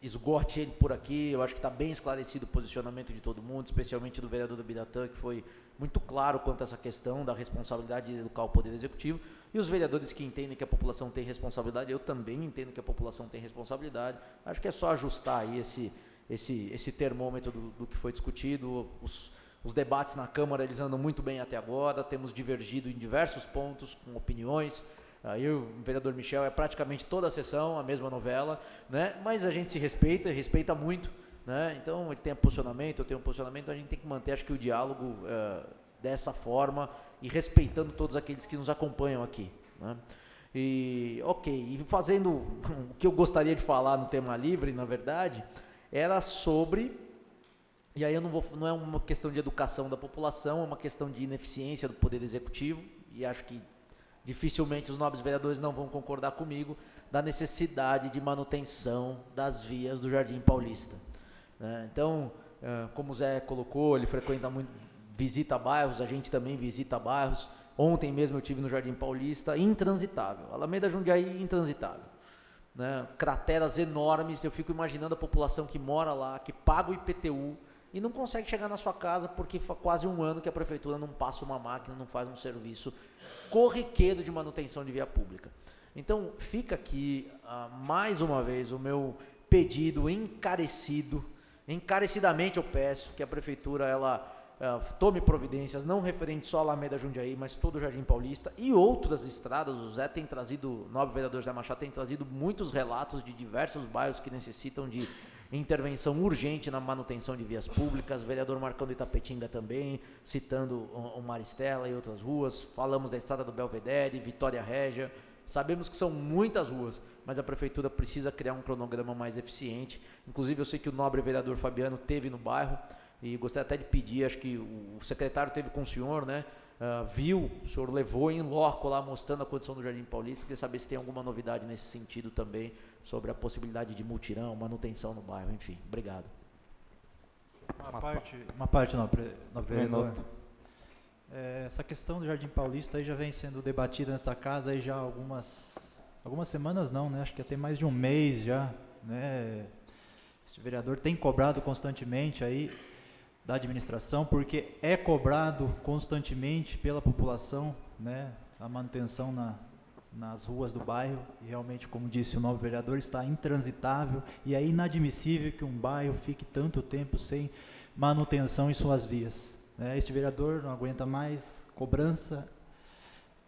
esgote ele por aqui. Eu acho que está bem esclarecido o posicionamento de todo mundo, especialmente do vereador Biratã, que foi muito claro quanto a essa questão da responsabilidade de educar o Poder Executivo, e os vereadores que entendem que a população tem responsabilidade, eu também entendo que a população tem responsabilidade. Acho que é só ajustar aí esse termômetro do que foi discutido. Os debates na Câmara, eles andam muito bem até agora, temos divergido em diversos pontos, com opiniões. Eu e o vereador Michel, é praticamente toda a sessão, a mesma novela, né? Mas a gente se respeita muito, né? Então, ele tem um posicionamento, eu tenho um posicionamento, a gente tem que manter, acho que, o diálogo dessa forma e respeitando todos aqueles que nos acompanham aqui, né? E fazendo o que eu gostaria de falar no tema livre, na verdade, era sobre, e aí não é uma questão de educação da população, é uma questão de ineficiência do Poder Executivo, e acho que dificilmente os nobres vereadores não vão concordar comigo, da necessidade de manutenção das vias do Jardim Paulista, né? Então, como o Zé colocou, ele frequenta muito, visita bairros, a gente também visita bairros. Ontem mesmo eu estive no Jardim Paulista, intransitável, Alameda Jundiaí, intransitável, né? Crateras enormes. Eu fico imaginando a população que mora lá, que paga o IPTU e não consegue chegar na sua casa porque faz quase um ano que a prefeitura não passa uma máquina, não faz um serviço corriqueiro de manutenção de via pública. Então, fica aqui, mais uma vez, o meu pedido encarecidamente eu peço que a prefeitura, ela tome providências, não referente só à Alameda Jundiaí, mas todo o Jardim Paulista e outras estradas. O Zé tem trazido, o nobre vereador Zé Machado tem trazido muitos relatos de diversos bairros que necessitam de intervenção urgente na manutenção de vias públicas. O vereador Marcão de Itapetinga também, citando o Maristela e outras ruas. Falamos da estrada do Belvedere, Vitória Régia. Sabemos que são muitas ruas, mas a prefeitura precisa criar um cronograma mais eficiente. Inclusive, eu sei que o nobre vereador Fabiano esteve no bairro, e gostaria até de pedir, acho que o secretário esteve com o senhor, né? Viu, o senhor levou em loco lá, mostrando a condição do Jardim Paulista. Queria saber se tem alguma novidade nesse sentido também, sobre a possibilidade de mutirão, manutenção no bairro, enfim. Obrigado. Uma parte, nobre vereador. Essa questão do Jardim Paulista aí já vem sendo debatida nessa casa aí já há algumas semanas, não, né? Acho que até mais de um mês já, né? Este vereador tem cobrado constantemente aí da administração, porque é cobrado constantemente pela população, né, a manutenção nas ruas do bairro, e realmente, como disse o novo vereador, está intransitável, e é inadmissível que um bairro fique tanto tempo sem manutenção em suas vias, né? Este vereador não aguenta mais, cobrança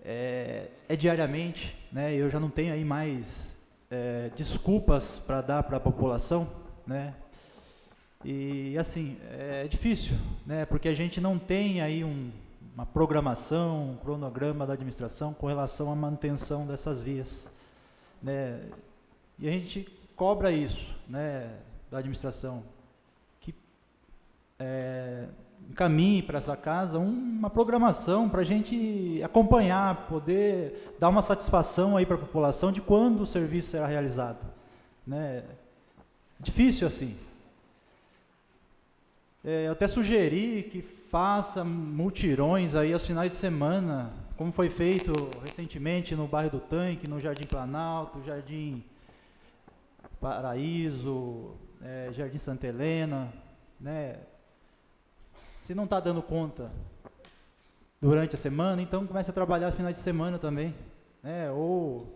é diariamente, né? Eu já não tenho aí mais desculpas para dar para a população, né? E assim, é difícil, né? Porque a gente não tem aí uma programação, um cronograma da administração com relação à manutenção dessas vias, né? E a gente cobra isso, né, da administração, que encaminhe para essa casa uma programação para a gente acompanhar, poder dar uma satisfação aí para a população de quando o serviço será realizado, né? Difícil assim. Eu até sugeri que faça mutirões aí aos finais de semana, como foi feito recentemente no bairro do Tanque, no Jardim Planalto, Jardim Paraíso, Jardim Santa Helena, né? Se não está dando conta durante a semana, então comece a trabalhar finais de semana também, né? Ou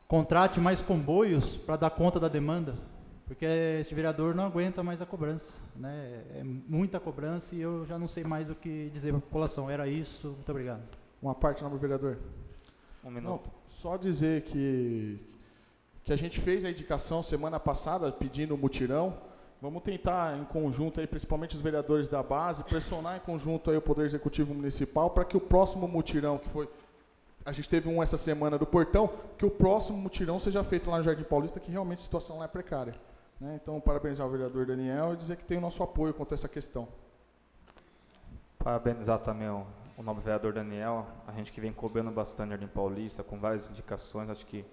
contrate mais comboios para dar conta da demanda, porque esse vereador não aguenta mais a cobrança, né? É muita cobrança e eu já não sei mais o que dizer para a população. Era isso, muito obrigado. Uma parte, nobre vereador. Um minuto. Não, só dizer que a gente fez a indicação semana passada pedindo o mutirão. Vamos tentar em conjunto, aí, principalmente os vereadores da base, pressionar em conjunto aí o Poder Executivo Municipal para que o próximo mutirão, que foi, a gente teve um essa semana do Portão, que o próximo mutirão seja feito lá no Jardim Paulista, que realmente a situação lá é precária, né? Então, parabenizar o vereador Daniel e dizer que tem o nosso apoio quanto a essa questão. Parabenizar também o nobre vereador Daniel, a gente que vem cobrando bastante no Jardim Paulista, com várias indicações, acho que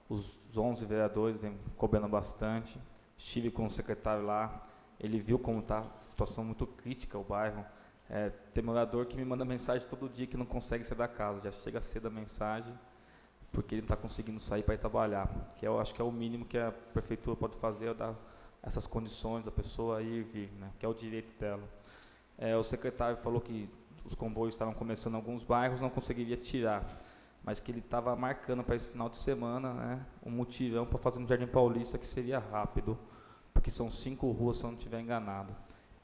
os 11 vereadores vêm cobrando bastante. Estive com o secretário lá, ele viu como está a situação muito crítica o bairro. Tem morador que me manda mensagem todo dia que não consegue sair da casa, já chega cedo a mensagem, porque ele não está conseguindo sair para ir trabalhar, que eu acho que é o mínimo que a prefeitura pode fazer, é dar essas condições da pessoa ir e vir, né, que é o direito dela. O secretário falou que os comboios estavam começando em alguns bairros, não conseguiria tirar, mas que ele estava marcando para esse final de semana, né, um mutirão para fazer no Jardim Paulista, que seria rápido, porque são 5 ruas, se eu não estiver enganado.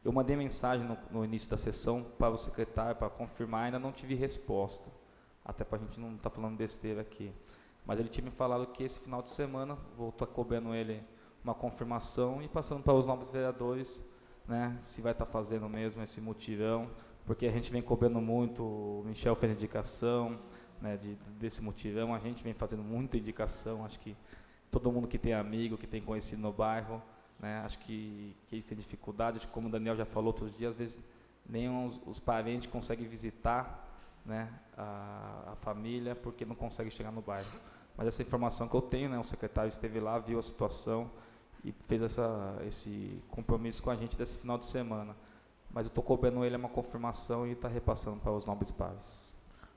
Eu mandei mensagem no início da sessão para o secretário para confirmar, ainda não tive resposta, até para a gente não estar falando besteira aqui. Mas ele tinha me falado que esse final de semana vou estar cobrando ele uma confirmação e passando para os novos vereadores, né, se vai estar fazendo mesmo esse mutirão, porque a gente vem cobrando muito, o Michel fez indicação, né, desse mutirão, a gente vem fazendo muita indicação, acho que todo mundo que tem amigo, que tem conhecido no bairro, né, acho que eles têm dificuldade, como o Daniel já falou outros dias, às vezes nem os parentes conseguem visitar, né, a família, porque não conseguem chegar no bairro. Mas essa informação que eu tenho, né, o secretário esteve lá, viu a situação e fez esse compromisso com a gente desse final de semana. Mas eu estou cobrando ele uma confirmação e está repassando para os nobres pares.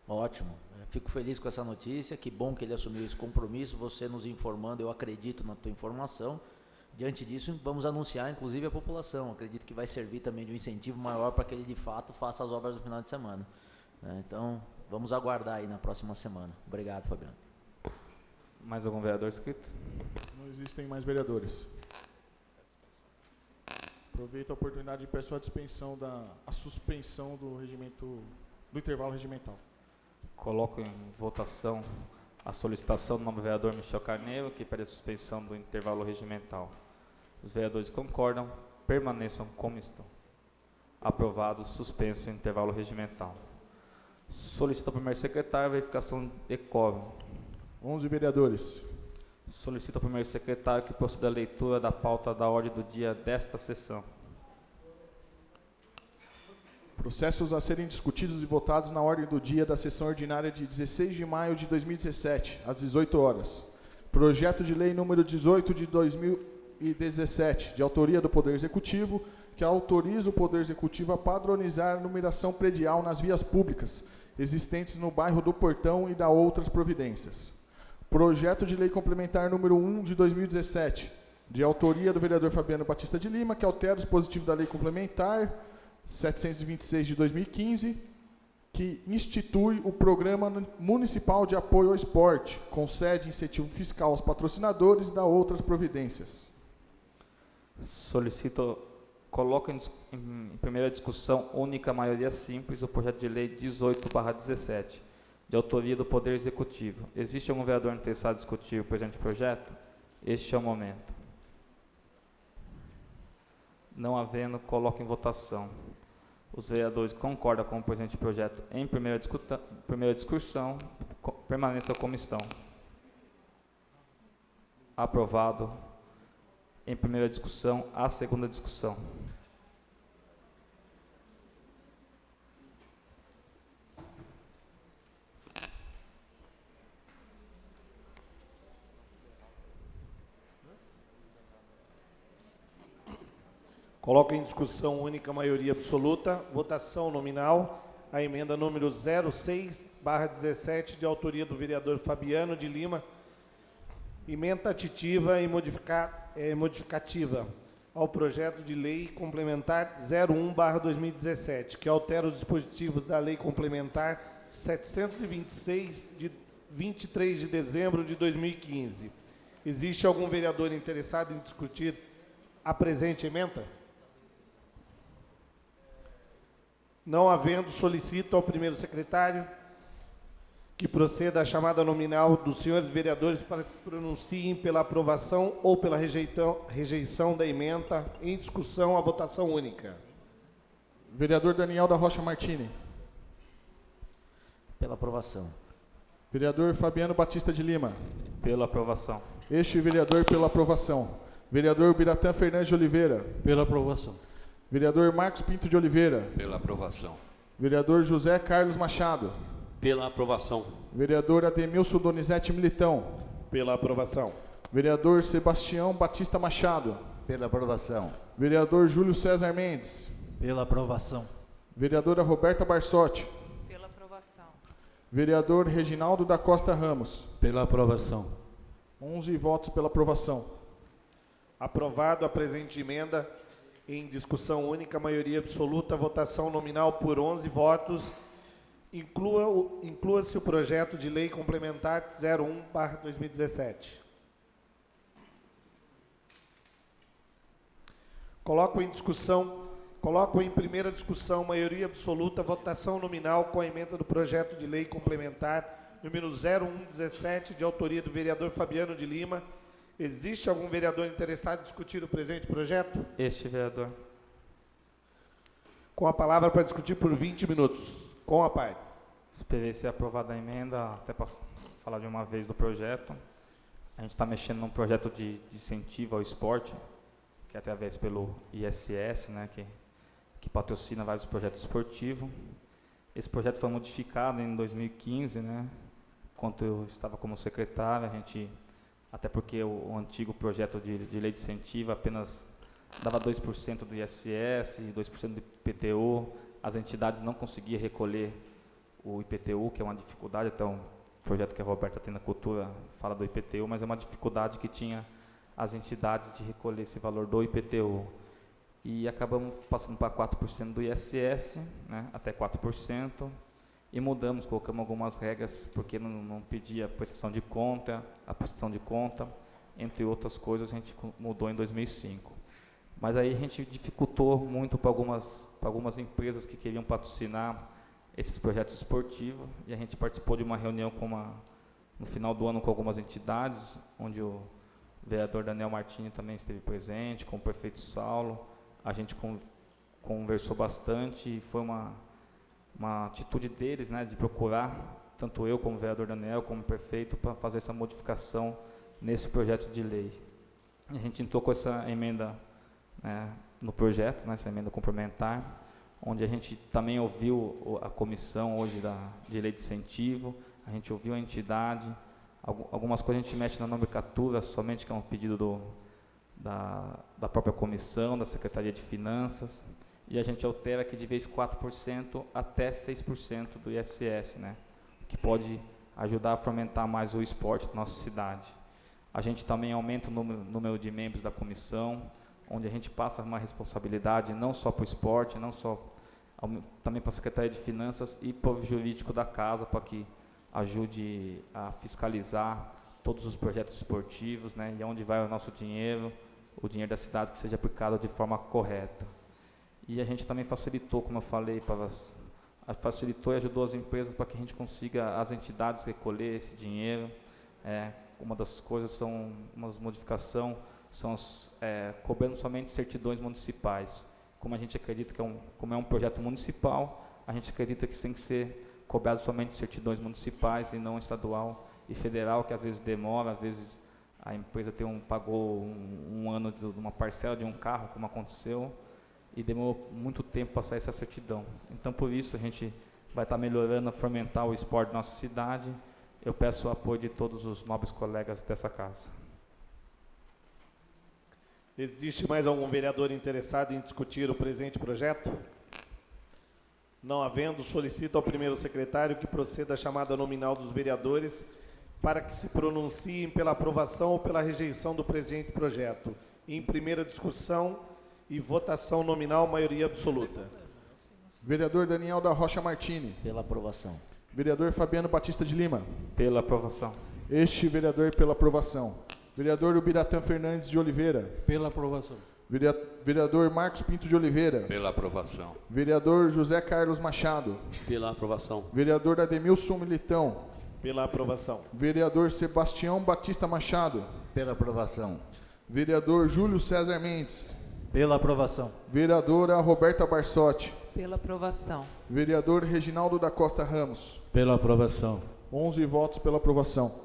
Ótimo, fico feliz com essa notícia, que bom que ele assumiu esse compromisso, você nos informando, eu acredito na tua informação. Diante disso, vamos anunciar, inclusive, a população. Acredito que vai servir também de um incentivo maior para que ele, de fato, faça as obras no final de semana. Então, vamos aguardar aí na próxima semana. Obrigado, Fabiano. Mais algum vereador inscrito? Não existem mais vereadores. Aproveito a oportunidade e peço a suspensão do intervalo regimental. Coloco em votação a solicitação do nobre vereador Michel Carneiro, que pede a suspensão do intervalo regimental. Os vereadores concordam, permaneçam como estão. Aprovado, suspenso o intervalo regimental. Solicito ao primeiro secretário a verificação de quórum. 11 vereadores. Solicito ao primeiro secretário que proceda a leitura da pauta da ordem do dia desta sessão. Processos a serem discutidos e votados na ordem do dia da sessão ordinária de 16 de maio de 2017, às 18 horas. Projeto de lei número 18 de 2017, de autoria do Poder Executivo, que autoriza o Poder Executivo a padronizar a numeração predial nas vias públicas existentes no bairro do Portão e da outras providências. Projeto de lei complementar número 1 de 2017, de autoria do vereador Fabiano Batista de Lima, que altera o dispositivo da lei complementar 726 de 2015, que institui o Programa Municipal de Apoio ao Esporte, concede incentivo fiscal aos patrocinadores e dá outras providências. Solicito, coloco em primeira discussão única maioria simples o projeto de lei 18/17, de autoria do Poder Executivo. Existe algum vereador interessado em discutir o presente projeto? Este é o momento. Não havendo, coloco em votação. Os vereadores concordam com o presente projeto em primeira discussão, permaneçam como estão. Aprovado em primeira discussão. A segunda discussão. Coloco em discussão única, maioria absoluta, votação nominal, a emenda número 06/17, de autoria do vereador Fabiano de Lima, emenda aditiva e modificativa ao projeto de lei complementar 01/2017, que altera os dispositivos da lei complementar 726, de 23 de dezembro de 2015. Existe algum vereador interessado em discutir a presente emenda? Não havendo, solicito ao primeiro secretário que proceda à chamada nominal dos senhores vereadores para que pronunciem pela aprovação ou pela rejeição da emenda em discussão, a votação única. Vereador Daniel da Rocha Martini. Pela aprovação. Vereador Fabiano Batista de Lima. Pela aprovação. Este vereador pela aprovação. Vereador Biratã Fernandes de Oliveira. Pela aprovação. Vereador Marcos Pinto de Oliveira. Pela aprovação. Vereador José Carlos Machado. Pela aprovação. Vereador Ademilson Donizete Militão. Pela aprovação. Vereador Sebastião Batista Machado. Pela aprovação. Vereador Júlio César Mendes. Pela aprovação. Vereadora Roberta Barsotti. Pela aprovação. Vereador Reginaldo da Costa Ramos. Pela aprovação. 11 votos pela aprovação. Aprovado a presente emenda em discussão única, maioria absoluta, votação nominal por 11 votos. Inclua-se o projeto de lei complementar 01/2017. Coloco em primeira discussão, maioria absoluta, votação nominal com a emenda do projeto de lei complementar número 0117, de autoria do vereador Fabiano de Lima. Existe algum vereador interessado em discutir o presente projeto? Este vereador. Com a palavra para discutir por 20 minutos. Com a parte. Esperei ser aprovada a emenda, até para falar de uma vez do projeto. A gente está mexendo num projeto de incentivo ao esporte, que é através pelo ISS, né, que patrocina vários projetos esportivos. Esse projeto foi modificado em 2015, né, quando eu estava como secretário, até porque o antigo projeto de lei de incentivo apenas dava 2% do ISS, 2% do IPTU, as entidades não conseguiam recolher o IPTU, que é uma dificuldade, até um projeto que a Roberta tem na cultura fala do IPTU, mas é uma dificuldade que tinha as entidades de recolher esse valor do IPTU. E acabamos passando para 4% do ISS, né, até 4%, e mudamos, colocamos algumas regras, porque não pedia prestação de conta, a prestação de conta, entre outras coisas, a gente mudou em 2005. Mas aí a gente dificultou muito para algumas empresas que queriam patrocinar esses projetos esportivos, e a gente participou de uma reunião no final do ano com algumas entidades, onde o vereador Daniel Martini também esteve presente, com o prefeito Saulo. A gente conversou bastante e foi uma atitude deles, né, de procurar, tanto eu como o vereador Daniel, como o prefeito, para fazer essa modificação nesse projeto de lei. A gente entrou com essa emenda, né, no projeto, né, essa emenda complementar, onde a gente também ouviu a comissão hoje de lei de incentivo, a gente ouviu a entidade, algumas coisas a gente mexe na nomenclatura, somente que é um pedido da própria comissão, da Secretaria de Finanças, e a gente altera aqui de vez 4% até 6% do ISS, né, que pode ajudar a fomentar mais o esporte na nossa cidade. A gente também aumenta o número de membros da comissão, onde a gente passa uma responsabilidade não só para o esporte, também para a Secretaria de Finanças e para o jurídico da casa, para que ajude a fiscalizar todos os projetos esportivos, né, e onde vai o nosso dinheiro, o dinheiro da cidade, que seja aplicado de forma correta. E a gente também facilitou, como eu falei, facilitou e ajudou as empresas para que a gente consiga, as entidades, recolher esse dinheiro. Uma das coisas, uma modificação, são cobrando somente certidões municipais. Como a gente acredita como é um projeto municipal, a gente acredita que tem que ser cobrado somente certidões municipais e não estadual e federal, que às vezes demora, às vezes a empresa pagou um ano de uma parcela de um carro, como aconteceu, e demorou muito tempo para sair essa certidão. Então, por isso, a gente vai estar melhorando, fomentar o esporte da nossa cidade. Eu peço o apoio de todos os nobres colegas dessa casa. Existe mais algum vereador interessado em discutir o presente projeto? Não havendo, solicito ao primeiro secretário que proceda à chamada nominal dos vereadores para que se pronunciem pela aprovação ou pela rejeição do presente projeto. Em primeira discussão e votação nominal, maioria absoluta. Vereador Daniel da Rocha Martini. Pela aprovação. Vereador Fabiano Batista de Lima. Pela aprovação. Este vereador pela aprovação. Vereador Ubiratã Fernandes de Oliveira. Pela aprovação. Vereador Marcos Pinto de Oliveira. Pela aprovação. Vereador José Carlos Machado. Pela aprovação. Vereador Ademilson Militão. Pela aprovação. Vereador Sebastião Batista Machado. Pela aprovação. Vereador Júlio César Mendes. Pela aprovação. Vereadora Roberta Barsotti. Pela aprovação. Vereador Reginaldo da Costa Ramos. Pela aprovação. 11 votos pela aprovação.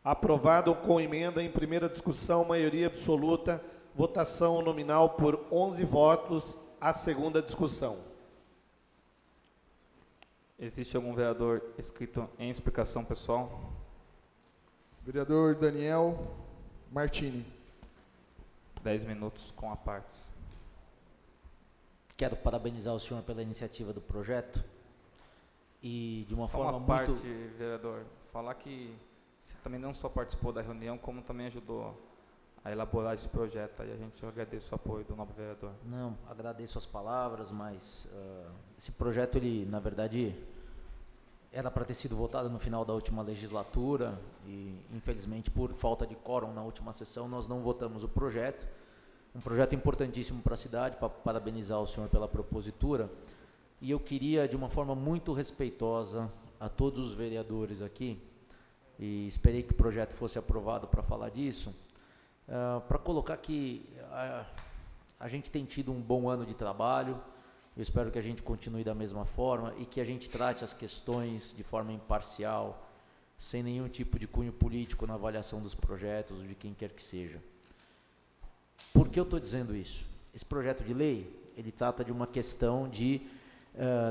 Aprovado com emenda em primeira discussão, maioria absoluta, votação nominal por 11 votos, a segunda discussão. Existe algum vereador inscrito em explicação pessoal? Vereador Daniel Martini. 10 minutos com a partes. Quero parabenizar o senhor pela iniciativa do projeto e de uma Só forma uma parte, muito... vereador, falar que você também não só participou da reunião, como também ajudou a elaborar esse projeto. Aí a gente agradece o apoio do nobre vereador. Não, agradeço as palavras, mas esse projeto, ele, na verdade, era para ter sido votado no final da última legislatura e, infelizmente, por falta de quórum na última sessão, nós não votamos o projeto. Um projeto importantíssimo para a cidade, para parabenizar o senhor pela propositura. E eu queria, de uma forma muito respeitosa, a todos os vereadores aqui, e esperei que o projeto fosse aprovado para falar disso, para colocar que a gente tem tido um bom ano de trabalho. Eu espero que a gente continue da mesma forma e que a gente trate as questões de forma imparcial, sem nenhum tipo de cunho político na avaliação dos projetos ou de quem quer que seja. Por que eu estou dizendo isso? Esse projeto de lei, ele trata de uma questão de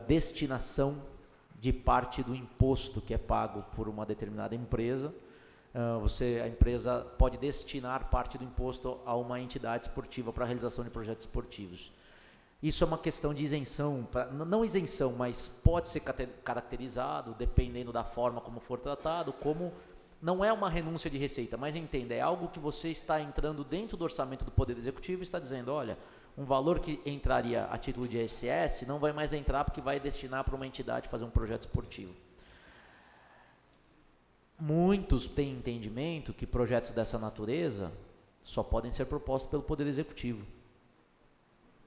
destinação de parte do imposto que é pago por uma determinada empresa. A empresa pode destinar parte do imposto a uma entidade esportiva para a realização de projetos esportivos. Isso é uma questão de isenção, não isenção, mas pode ser caracterizado, dependendo da forma como for tratado, como não é uma renúncia de receita, mas entenda, é algo que você está entrando dentro do orçamento do Poder Executivo e está dizendo, olha, um valor que entraria a título de ISS não vai mais entrar porque vai destinar para uma entidade fazer um projeto esportivo. Muitos têm entendimento que projetos dessa natureza só podem ser propostos pelo Poder Executivo,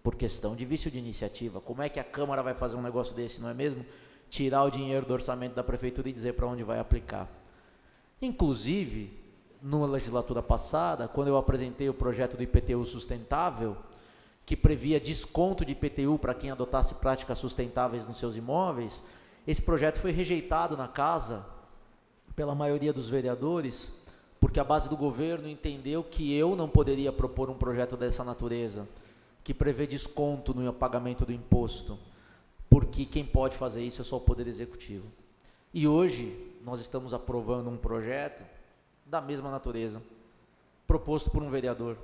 por questão de vício de iniciativa. Como é que a Câmara vai fazer um negócio desse, não é mesmo? Tirar o dinheiro do orçamento da Prefeitura e dizer para onde vai aplicar. Inclusive, na legislatura passada, quando eu apresentei o projeto do IPTU sustentável, que previa desconto de IPTU para quem adotasse práticas sustentáveis nos seus imóveis, esse projeto foi rejeitado na casa pela maioria dos vereadores, porque a base do governo entendeu que eu não poderia propor um projeto dessa natureza, que prevê desconto no pagamento do imposto, porque quem pode fazer isso é só o Poder Executivo. E hoje nós estamos aprovando um projeto da mesma natureza, proposto por um vereador.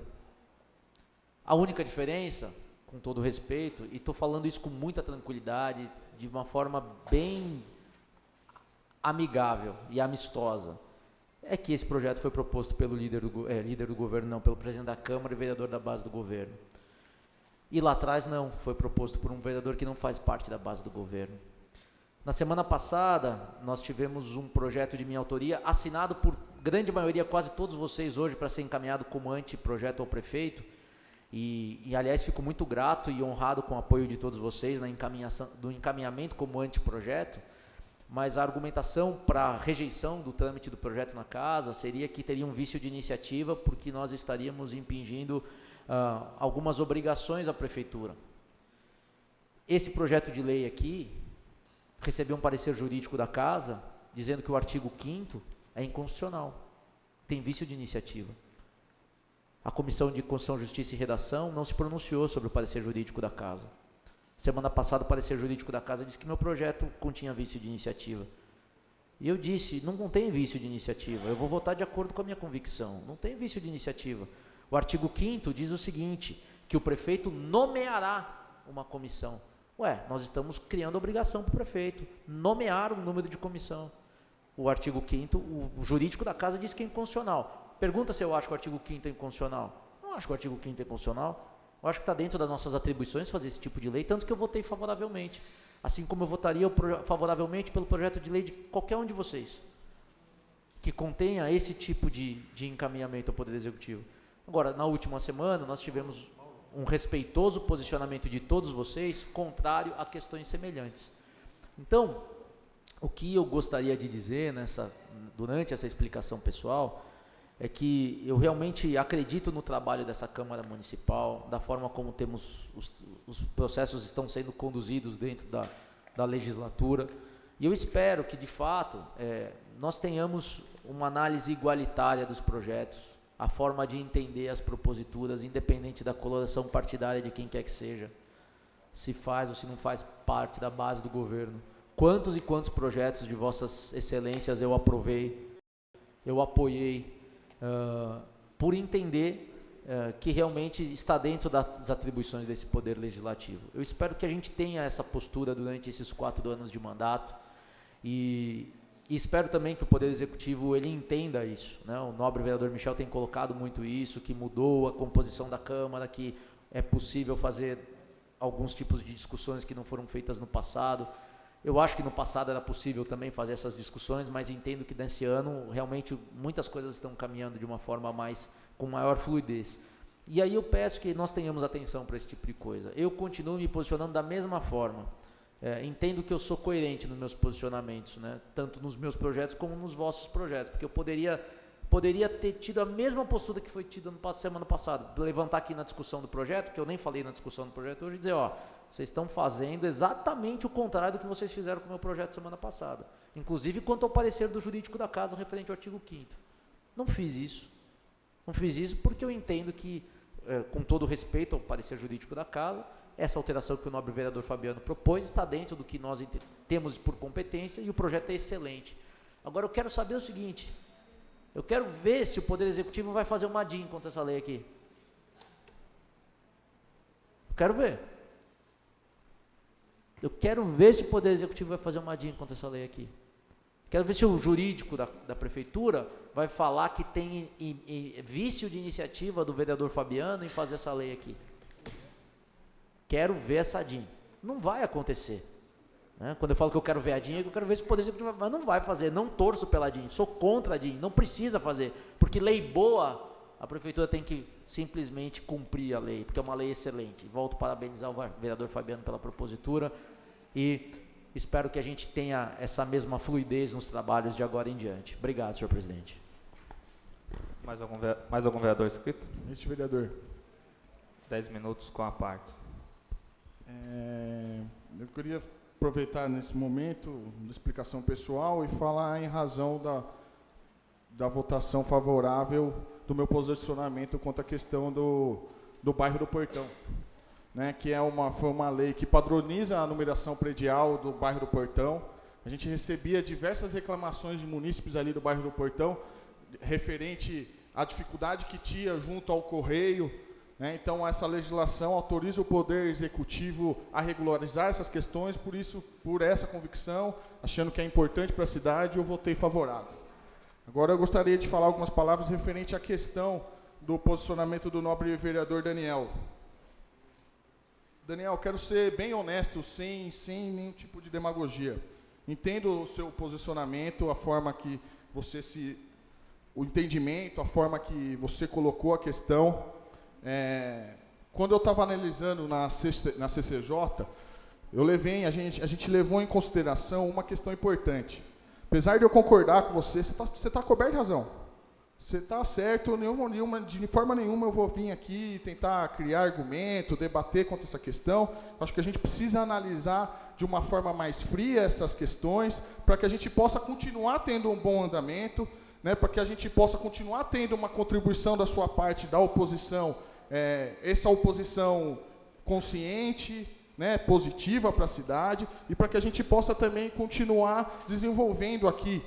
A única diferença, com todo respeito, e estou falando isso com muita tranquilidade, de uma forma bem amigável e amistosa, é que esse projeto foi proposto pelo líder do governo, não, pelo presidente da Câmara e vereador da base do governo. E lá atrás não, foi proposto por um vereador que não faz parte da base do governo. Na semana passada, nós tivemos um projeto de minha autoria, assinado por grande maioria, quase todos vocês hoje, para ser encaminhado como anteprojeto ao prefeito, e aliás, fico muito grato e honrado com o apoio de todos vocês do encaminhamento como anteprojeto, mas a argumentação para a rejeição do trâmite do projeto na casa seria que teria um vício de iniciativa, porque nós estaríamos impingindo algumas obrigações à prefeitura. Esse projeto de lei aqui recebeu um parecer jurídico da casa, dizendo que o artigo 5º é inconstitucional. tem vício de iniciativa. A Comissão de Constituição, Justiça e Redação não se pronunciou sobre o parecer jurídico da Casa. Semana passada, o parecer jurídico da Casa disse que meu projeto continha vício de iniciativa. E eu disse, não tem vício de iniciativa, eu vou votar de acordo com a minha convicção. Não tem vício de iniciativa. O artigo 5º diz o seguinte, que o prefeito nomeará uma comissão. Ué, nós estamos criando obrigação para o prefeito, nomear um número de comissão. O artigo 5º, o jurídico da Casa diz que é inconstitucional. Pergunta se eu acho que o artigo 5º é inconstitucional. Não acho que o artigo 5º é inconstitucional. Eu acho que está dentro das nossas atribuições fazer esse tipo de lei, tanto que eu votei favoravelmente. Assim como eu votaria favoravelmente pelo projeto de lei de qualquer um de vocês, que contenha esse tipo de encaminhamento ao Poder Executivo. Agora, na última semana, nós tivemos um respeitoso posicionamento de todos vocês, contrário a questões semelhantes. Então, o que eu gostaria de dizer durante essa explicação pessoal, é que eu realmente acredito no trabalho dessa Câmara Municipal, da forma como os processos estão sendo conduzidos dentro da legislatura, e eu espero que, de fato, nós tenhamos uma análise igualitária dos projetos, a forma de entender as proposituras, independente da coloração partidária de quem quer que seja, se faz ou se não faz parte da base do governo. Quantos e quantos projetos de vossas excelências eu aprovei, eu apoiei, por entender que realmente está dentro das atribuições desse poder legislativo. Eu espero que a gente tenha essa postura durante esses 4 anos de mandato e espero também que o Poder Executivo ele entenda isso, né? O nobre vereador Michel tem colocado muito isso, que mudou a composição da Câmara, que é possível fazer alguns tipos de discussões que não foram feitas no passado. Eu acho que no passado era possível também fazer essas discussões, mas entendo que nesse ano realmente muitas coisas estão caminhando de uma forma com maior fluidez. E aí eu peço que nós tenhamos atenção para esse tipo de coisa. Eu continuo me posicionando da mesma forma. Entendo que eu sou coerente nos meus posicionamentos, né? Tanto nos meus projetos como nos vossos projetos, porque eu poderia ter tido a mesma postura que foi tida semana passada, levantar aqui na discussão do projeto, que eu nem falei na discussão do projeto hoje, e dizer, vocês estão fazendo exatamente o contrário do que vocês fizeram com o meu projeto semana passada. Inclusive quanto ao parecer do jurídico da Casa referente ao artigo 5º. Não fiz isso. Não fiz isso porque eu entendo que, com todo respeito ao parecer jurídico da Casa, essa alteração que o nobre vereador Fabiano propôs está dentro do que nós temos por competência e o projeto é excelente. Agora eu quero saber o seguinte, eu quero ver se o Poder Executivo vai fazer uma DIN contra essa lei aqui. Eu quero ver. Eu quero ver se o Poder Executivo vai fazer uma DIN contra essa lei aqui. Quero ver se o jurídico da Prefeitura vai falar que tem vício de iniciativa do vereador Fabiano em fazer essa lei aqui. Quero ver essa DIN. Não vai acontecer. Né? Quando eu falo que eu quero ver a DIN, eu quero ver se o Poder Executivo mas não vai fazer. Não torço pela DIN, sou contra a DIN. Não precisa fazer. Porque lei boa, a Prefeitura tem que simplesmente cumprir a lei, porque é uma lei excelente. Volto a parabenizar o vereador Fabiano pela propositura e espero que a gente tenha essa mesma fluidez nos trabalhos de agora em diante. Obrigado, senhor presidente. Mais algum vereador inscrito? Este vereador. 10 minutos com a parte. Eu queria aproveitar nesse momento da explicação pessoal e falar em razão da votação favorável do meu posicionamento quanto à questão do bairro do Portão, né, que foi uma lei que padroniza a numeração predial do bairro do Portão. A gente recebia diversas reclamações de munícipes ali do bairro do Portão, referente à dificuldade que tinha junto ao correio, né. Então essa legislação autoriza o Poder Executivo a regularizar essas questões, por essa convicção, achando que é importante para a cidade, eu votei favorável. Agora eu gostaria de falar algumas palavras referente à questão do posicionamento do nobre vereador Daniel. Daniel, quero ser bem honesto, sem nenhum tipo de demagogia. Entendo o seu posicionamento, a forma que o entendimento, a forma que você colocou a questão. Quando eu estava analisando na CCJ, a gente levou em consideração uma questão importante. Apesar de eu concordar com você, você está coberto de razão. Você está certo, de forma nenhuma eu vou vir aqui tentar criar argumento, debater contra essa questão. Acho que a gente precisa analisar de uma forma mais fria essas questões, para que a gente possa continuar tendo um bom andamento, né, para que a gente possa continuar tendo uma contribuição da sua parte, da oposição, essa oposição consciente, né, positiva para a cidade, e para que a gente possa também continuar desenvolvendo aqui,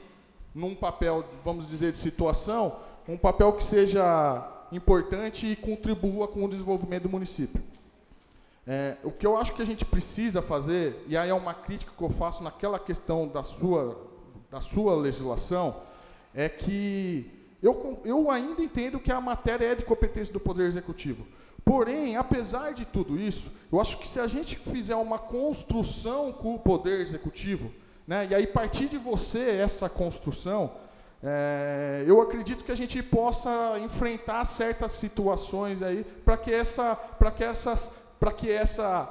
num papel, vamos dizer, de situação, um papel que seja importante e contribua com o desenvolvimento do município. O que eu acho que a gente precisa fazer, e aí é uma crítica que eu faço naquela questão da sua legislação, é que eu ainda entendo que a matéria é de competência do Poder Executivo. Porém, apesar de tudo isso, eu acho que se a gente fizer uma construção com o Poder Executivo, né, e aí partir de você essa construção, eu acredito que a gente possa enfrentar certas situações aí para que essa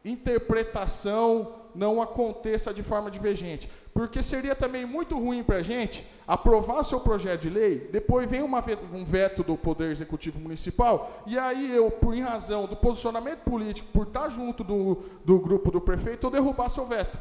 interpretação não aconteça de forma divergente. Porque seria também muito ruim para a gente aprovar seu projeto de lei, depois vem um veto do Poder Executivo Municipal, e aí eu, por em razão do posicionamento político, por estar junto do grupo do prefeito, eu derrubar seu veto.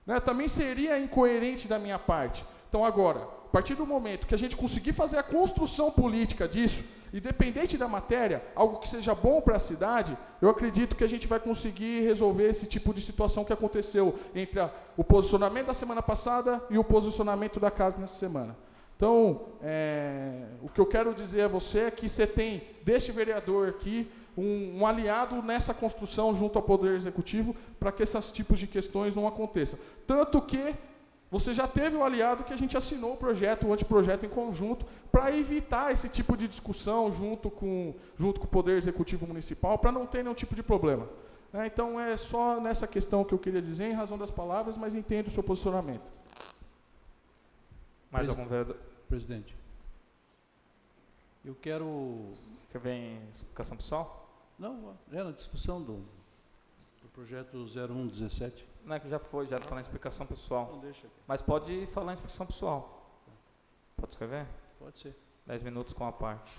Né? Também seria incoerente da minha parte. Então agora, a partir do momento que a gente conseguir fazer a construção política disso, independente da matéria, algo que seja bom para a cidade, eu acredito que a gente vai conseguir resolver esse tipo de situação que aconteceu entre o posicionamento da semana passada e o posicionamento da casa nessa semana. Então, o que eu quero dizer a você é que você tem, deste vereador aqui, um aliado nessa construção junto ao Poder Executivo para que esses tipos de questões não aconteçam. Tanto que você já teve o aliado que a gente assinou o projeto, o anteprojeto em conjunto, para evitar esse tipo de discussão junto com o Poder Executivo Municipal, para não ter nenhum tipo de problema. Então, é só nessa questão que eu queria dizer, em razão das palavras, mas entendo o seu posicionamento. Mais algum vereador? Presidente, eu quero... Quer ver em explicação pessoal? Não, é na discussão do projeto 0117. Não, é que já foi, já está na explicação pessoal. Não, deixa aqui. Mas pode falar em explicação pessoal. Pode escrever? Pode ser. 10 minutos com a parte.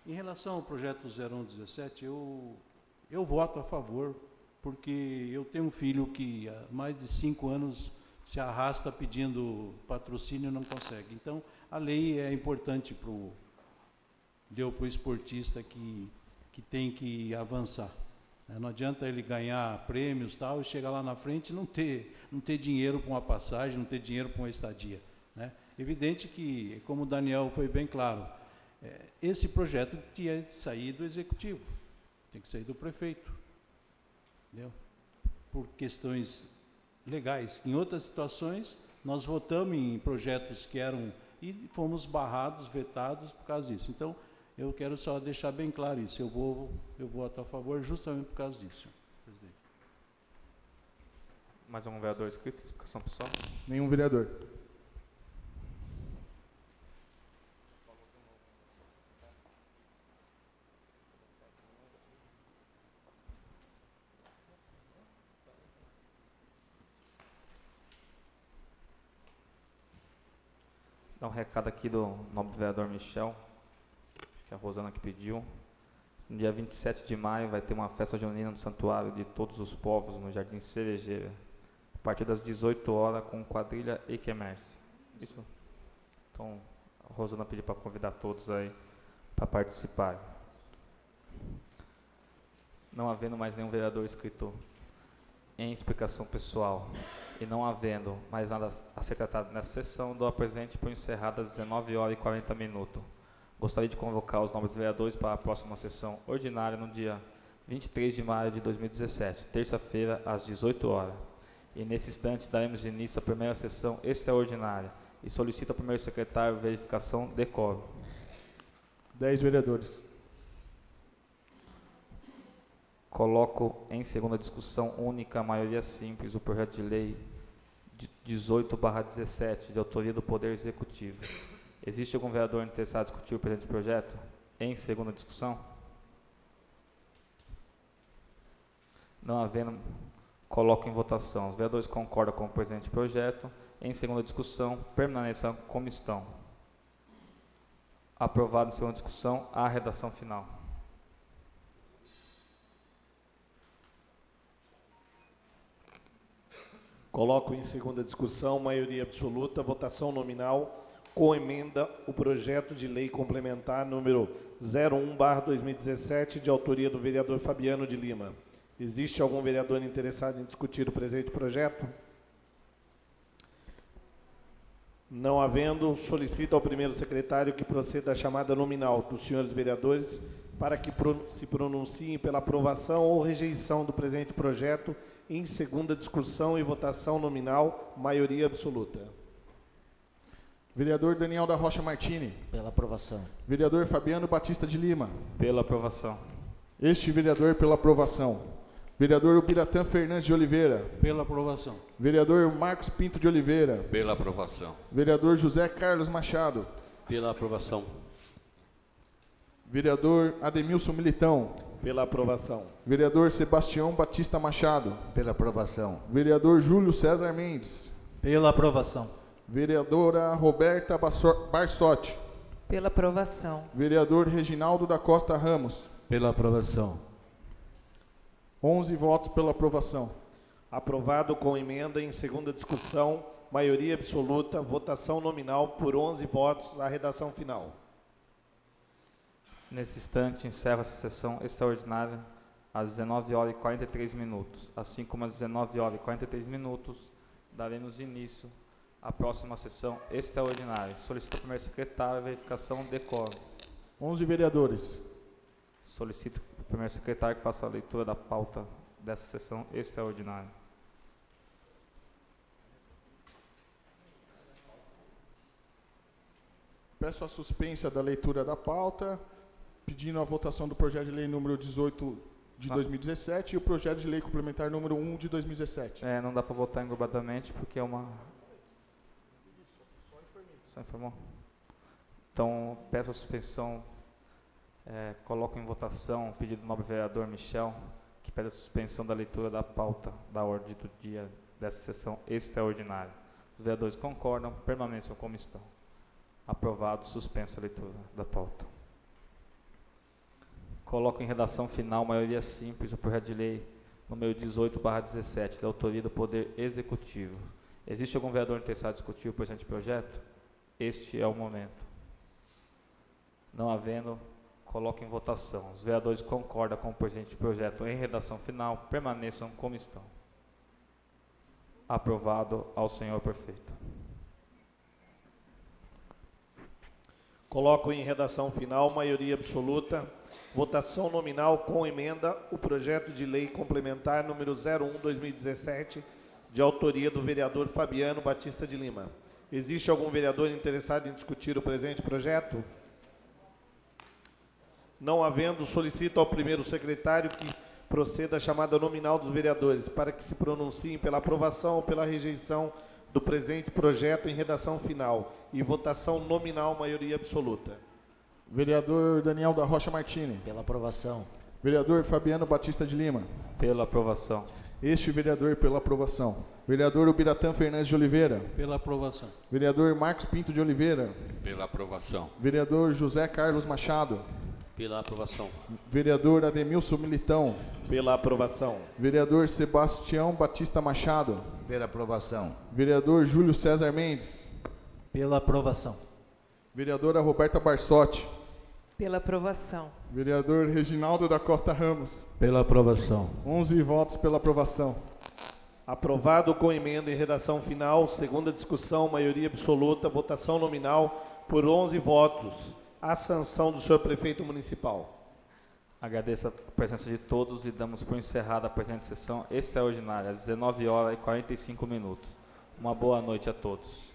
Em relação ao projeto 0117, eu voto a favor, porque eu tenho um filho que há mais de 5 anos se arrasta pedindo patrocínio e não consegue. Então, a lei é importante para o esportista que tem que avançar. Não adianta ele ganhar prêmios tal, e chegar lá na frente e não ter dinheiro para uma passagem, não ter dinheiro para uma estadia. Né? Evidente que, como o Daniel foi bem claro, esse projeto tinha que sair do executivo, tem que sair do prefeito, entendeu? Por questões legais. Em outras situações, nós votamos em projetos que eram, e fomos barrados, vetados por causa disso. Então, eu quero só deixar bem claro isso. Eu voto a favor justamente por causa disso, presidente. Mais algum vereador inscrito? Explicação pessoal? Nenhum vereador. Dá um recado aqui do nobre vereador Michel, que a Rosana que pediu. No dia 27 de maio vai ter uma festa junina no Santuário de Todos os Povos, no Jardim Cerejeira, a partir das 18 horas, com quadrilha e quermesse. Isso. Então, a Rosana pediu para convidar todos aí para participar. Não havendo mais nenhum vereador inscrito em explicação pessoal e não havendo mais nada a ser tratado nessa sessão, dou a presente por encerrada às 19h40. Gostaria de convocar os nobres vereadores para a próxima sessão ordinária no dia 23 de maio de 2017, terça-feira, às 18 horas. E nesse instante daremos início à primeira sessão extraordinária e solicito ao primeiro secretário verificação de quórum. 10 vereadores. Coloco em segunda discussão única, maioria simples, o projeto de lei 18/17, de autoria do Poder Executivo. Existe algum vereador interessado em discutir o presente projeto em segunda discussão? Não havendo, coloco em votação. Os vereadores concordam com o presente projeto. Em segunda discussão, permaneçam como estão. Aprovado em segunda discussão, a redação final. Coloco em segunda discussão, maioria absoluta, votação nominal. com emenda, o projeto de lei complementar número 01/2017, de autoria do vereador Fabiano de Lima. Existe algum vereador interessado em discutir o presente projeto? Não havendo, solicito ao primeiro secretário que proceda à chamada nominal dos senhores vereadores para que se pronunciem pela aprovação ou rejeição do presente projeto em segunda discussão e votação nominal, maioria absoluta. Vereador Daniel da Rocha Martini. Pela aprovação. Vereador Fabiano Batista de Lima. Pela aprovação. Este vereador pela aprovação. Vereador Ubiratã Fernandes de Oliveira. Pela aprovação. Vereador Marcos Pinto de Oliveira. Pela aprovação. Vereador José Carlos Machado. Pela aprovação. Vereador Ademilson Militão. Pela aprovação. Vereador Sebastião Batista Machado. Pela aprovação. Vereador Júlio César Mendes. Pela aprovação. Vereadora Roberta Barsotti. Pela aprovação. Vereador Reginaldo da Costa Ramos. Pela aprovação. 11 votos pela aprovação. Aprovado com emenda em segunda discussão, maioria absoluta, votação nominal por 11 votos, a redação final. Nesse instante, encerra a sessão extraordinária às 19h43, assim como às 19h43, daremos início à próxima sessão extraordinária. Solicito ao primeiro secretário a verificação do decoro. 11 vereadores. Solicito ao primeiro secretário que faça a leitura da pauta dessa sessão extraordinária. Peço a suspensão da leitura da pauta, pedindo a votação do projeto de lei número 18 de 2017 e o projeto de lei complementar número 1 de 2017. Não dá para votar englobadamente porque é uma... Só informou? Então, peço a suspensão, coloco em votação o pedido do nobre vereador Michel, que pede a suspensão da leitura da pauta da ordem do dia dessa sessão extraordinária. Os vereadores concordam, permaneçam como estão. Aprovado, suspensa a leitura da pauta. Coloco em redação final, maioria simples, o projeto de lei número 18/17, da autoria do Poder Executivo. Existe algum vereador interessado em discutir o presente projeto? Este é o momento. Não havendo, coloco em votação. Os vereadores concordam com o presente projeto em redação final, permaneçam como estão. Aprovado ao senhor prefeito. Coloco em redação final, maioria absoluta, votação nominal com emenda, o projeto de lei complementar número 01/2017, de autoria do vereador Fabiano Batista de Lima. Existe algum vereador interessado em discutir o presente projeto? Não havendo, solicito ao primeiro secretário que proceda à chamada nominal dos vereadores para que se pronunciem pela aprovação ou pela rejeição do presente projeto em redação final e votação nominal, maioria absoluta. Vereador Daniel da Rocha Martini. Pela aprovação. Vereador Fabiano Batista de Lima. Pela aprovação. Este vereador pela aprovação. Vereador Ubiratã Fernandes de Oliveira. Pela aprovação. Vereador Marcos Pinto de Oliveira. Pela aprovação. Vereador José Carlos Machado. Pela aprovação. Vereador Ademilson Militão. Pela aprovação. Vereador Sebastião Batista Machado. Pela aprovação. Vereador Júlio César Mendes. Pela aprovação. Vereadora Roberta Barsotti. Pela aprovação. Vereador Reginaldo da Costa Ramos. Pela aprovação. 11 votos pela aprovação. Aprovado com emenda em redação final, segunda discussão, maioria absoluta, votação nominal por 11 votos. A sanção do senhor prefeito municipal. Agradeço a presença de todos e damos por encerrada a presente sessão extraordinária, às 19h45. Uma boa noite a todos.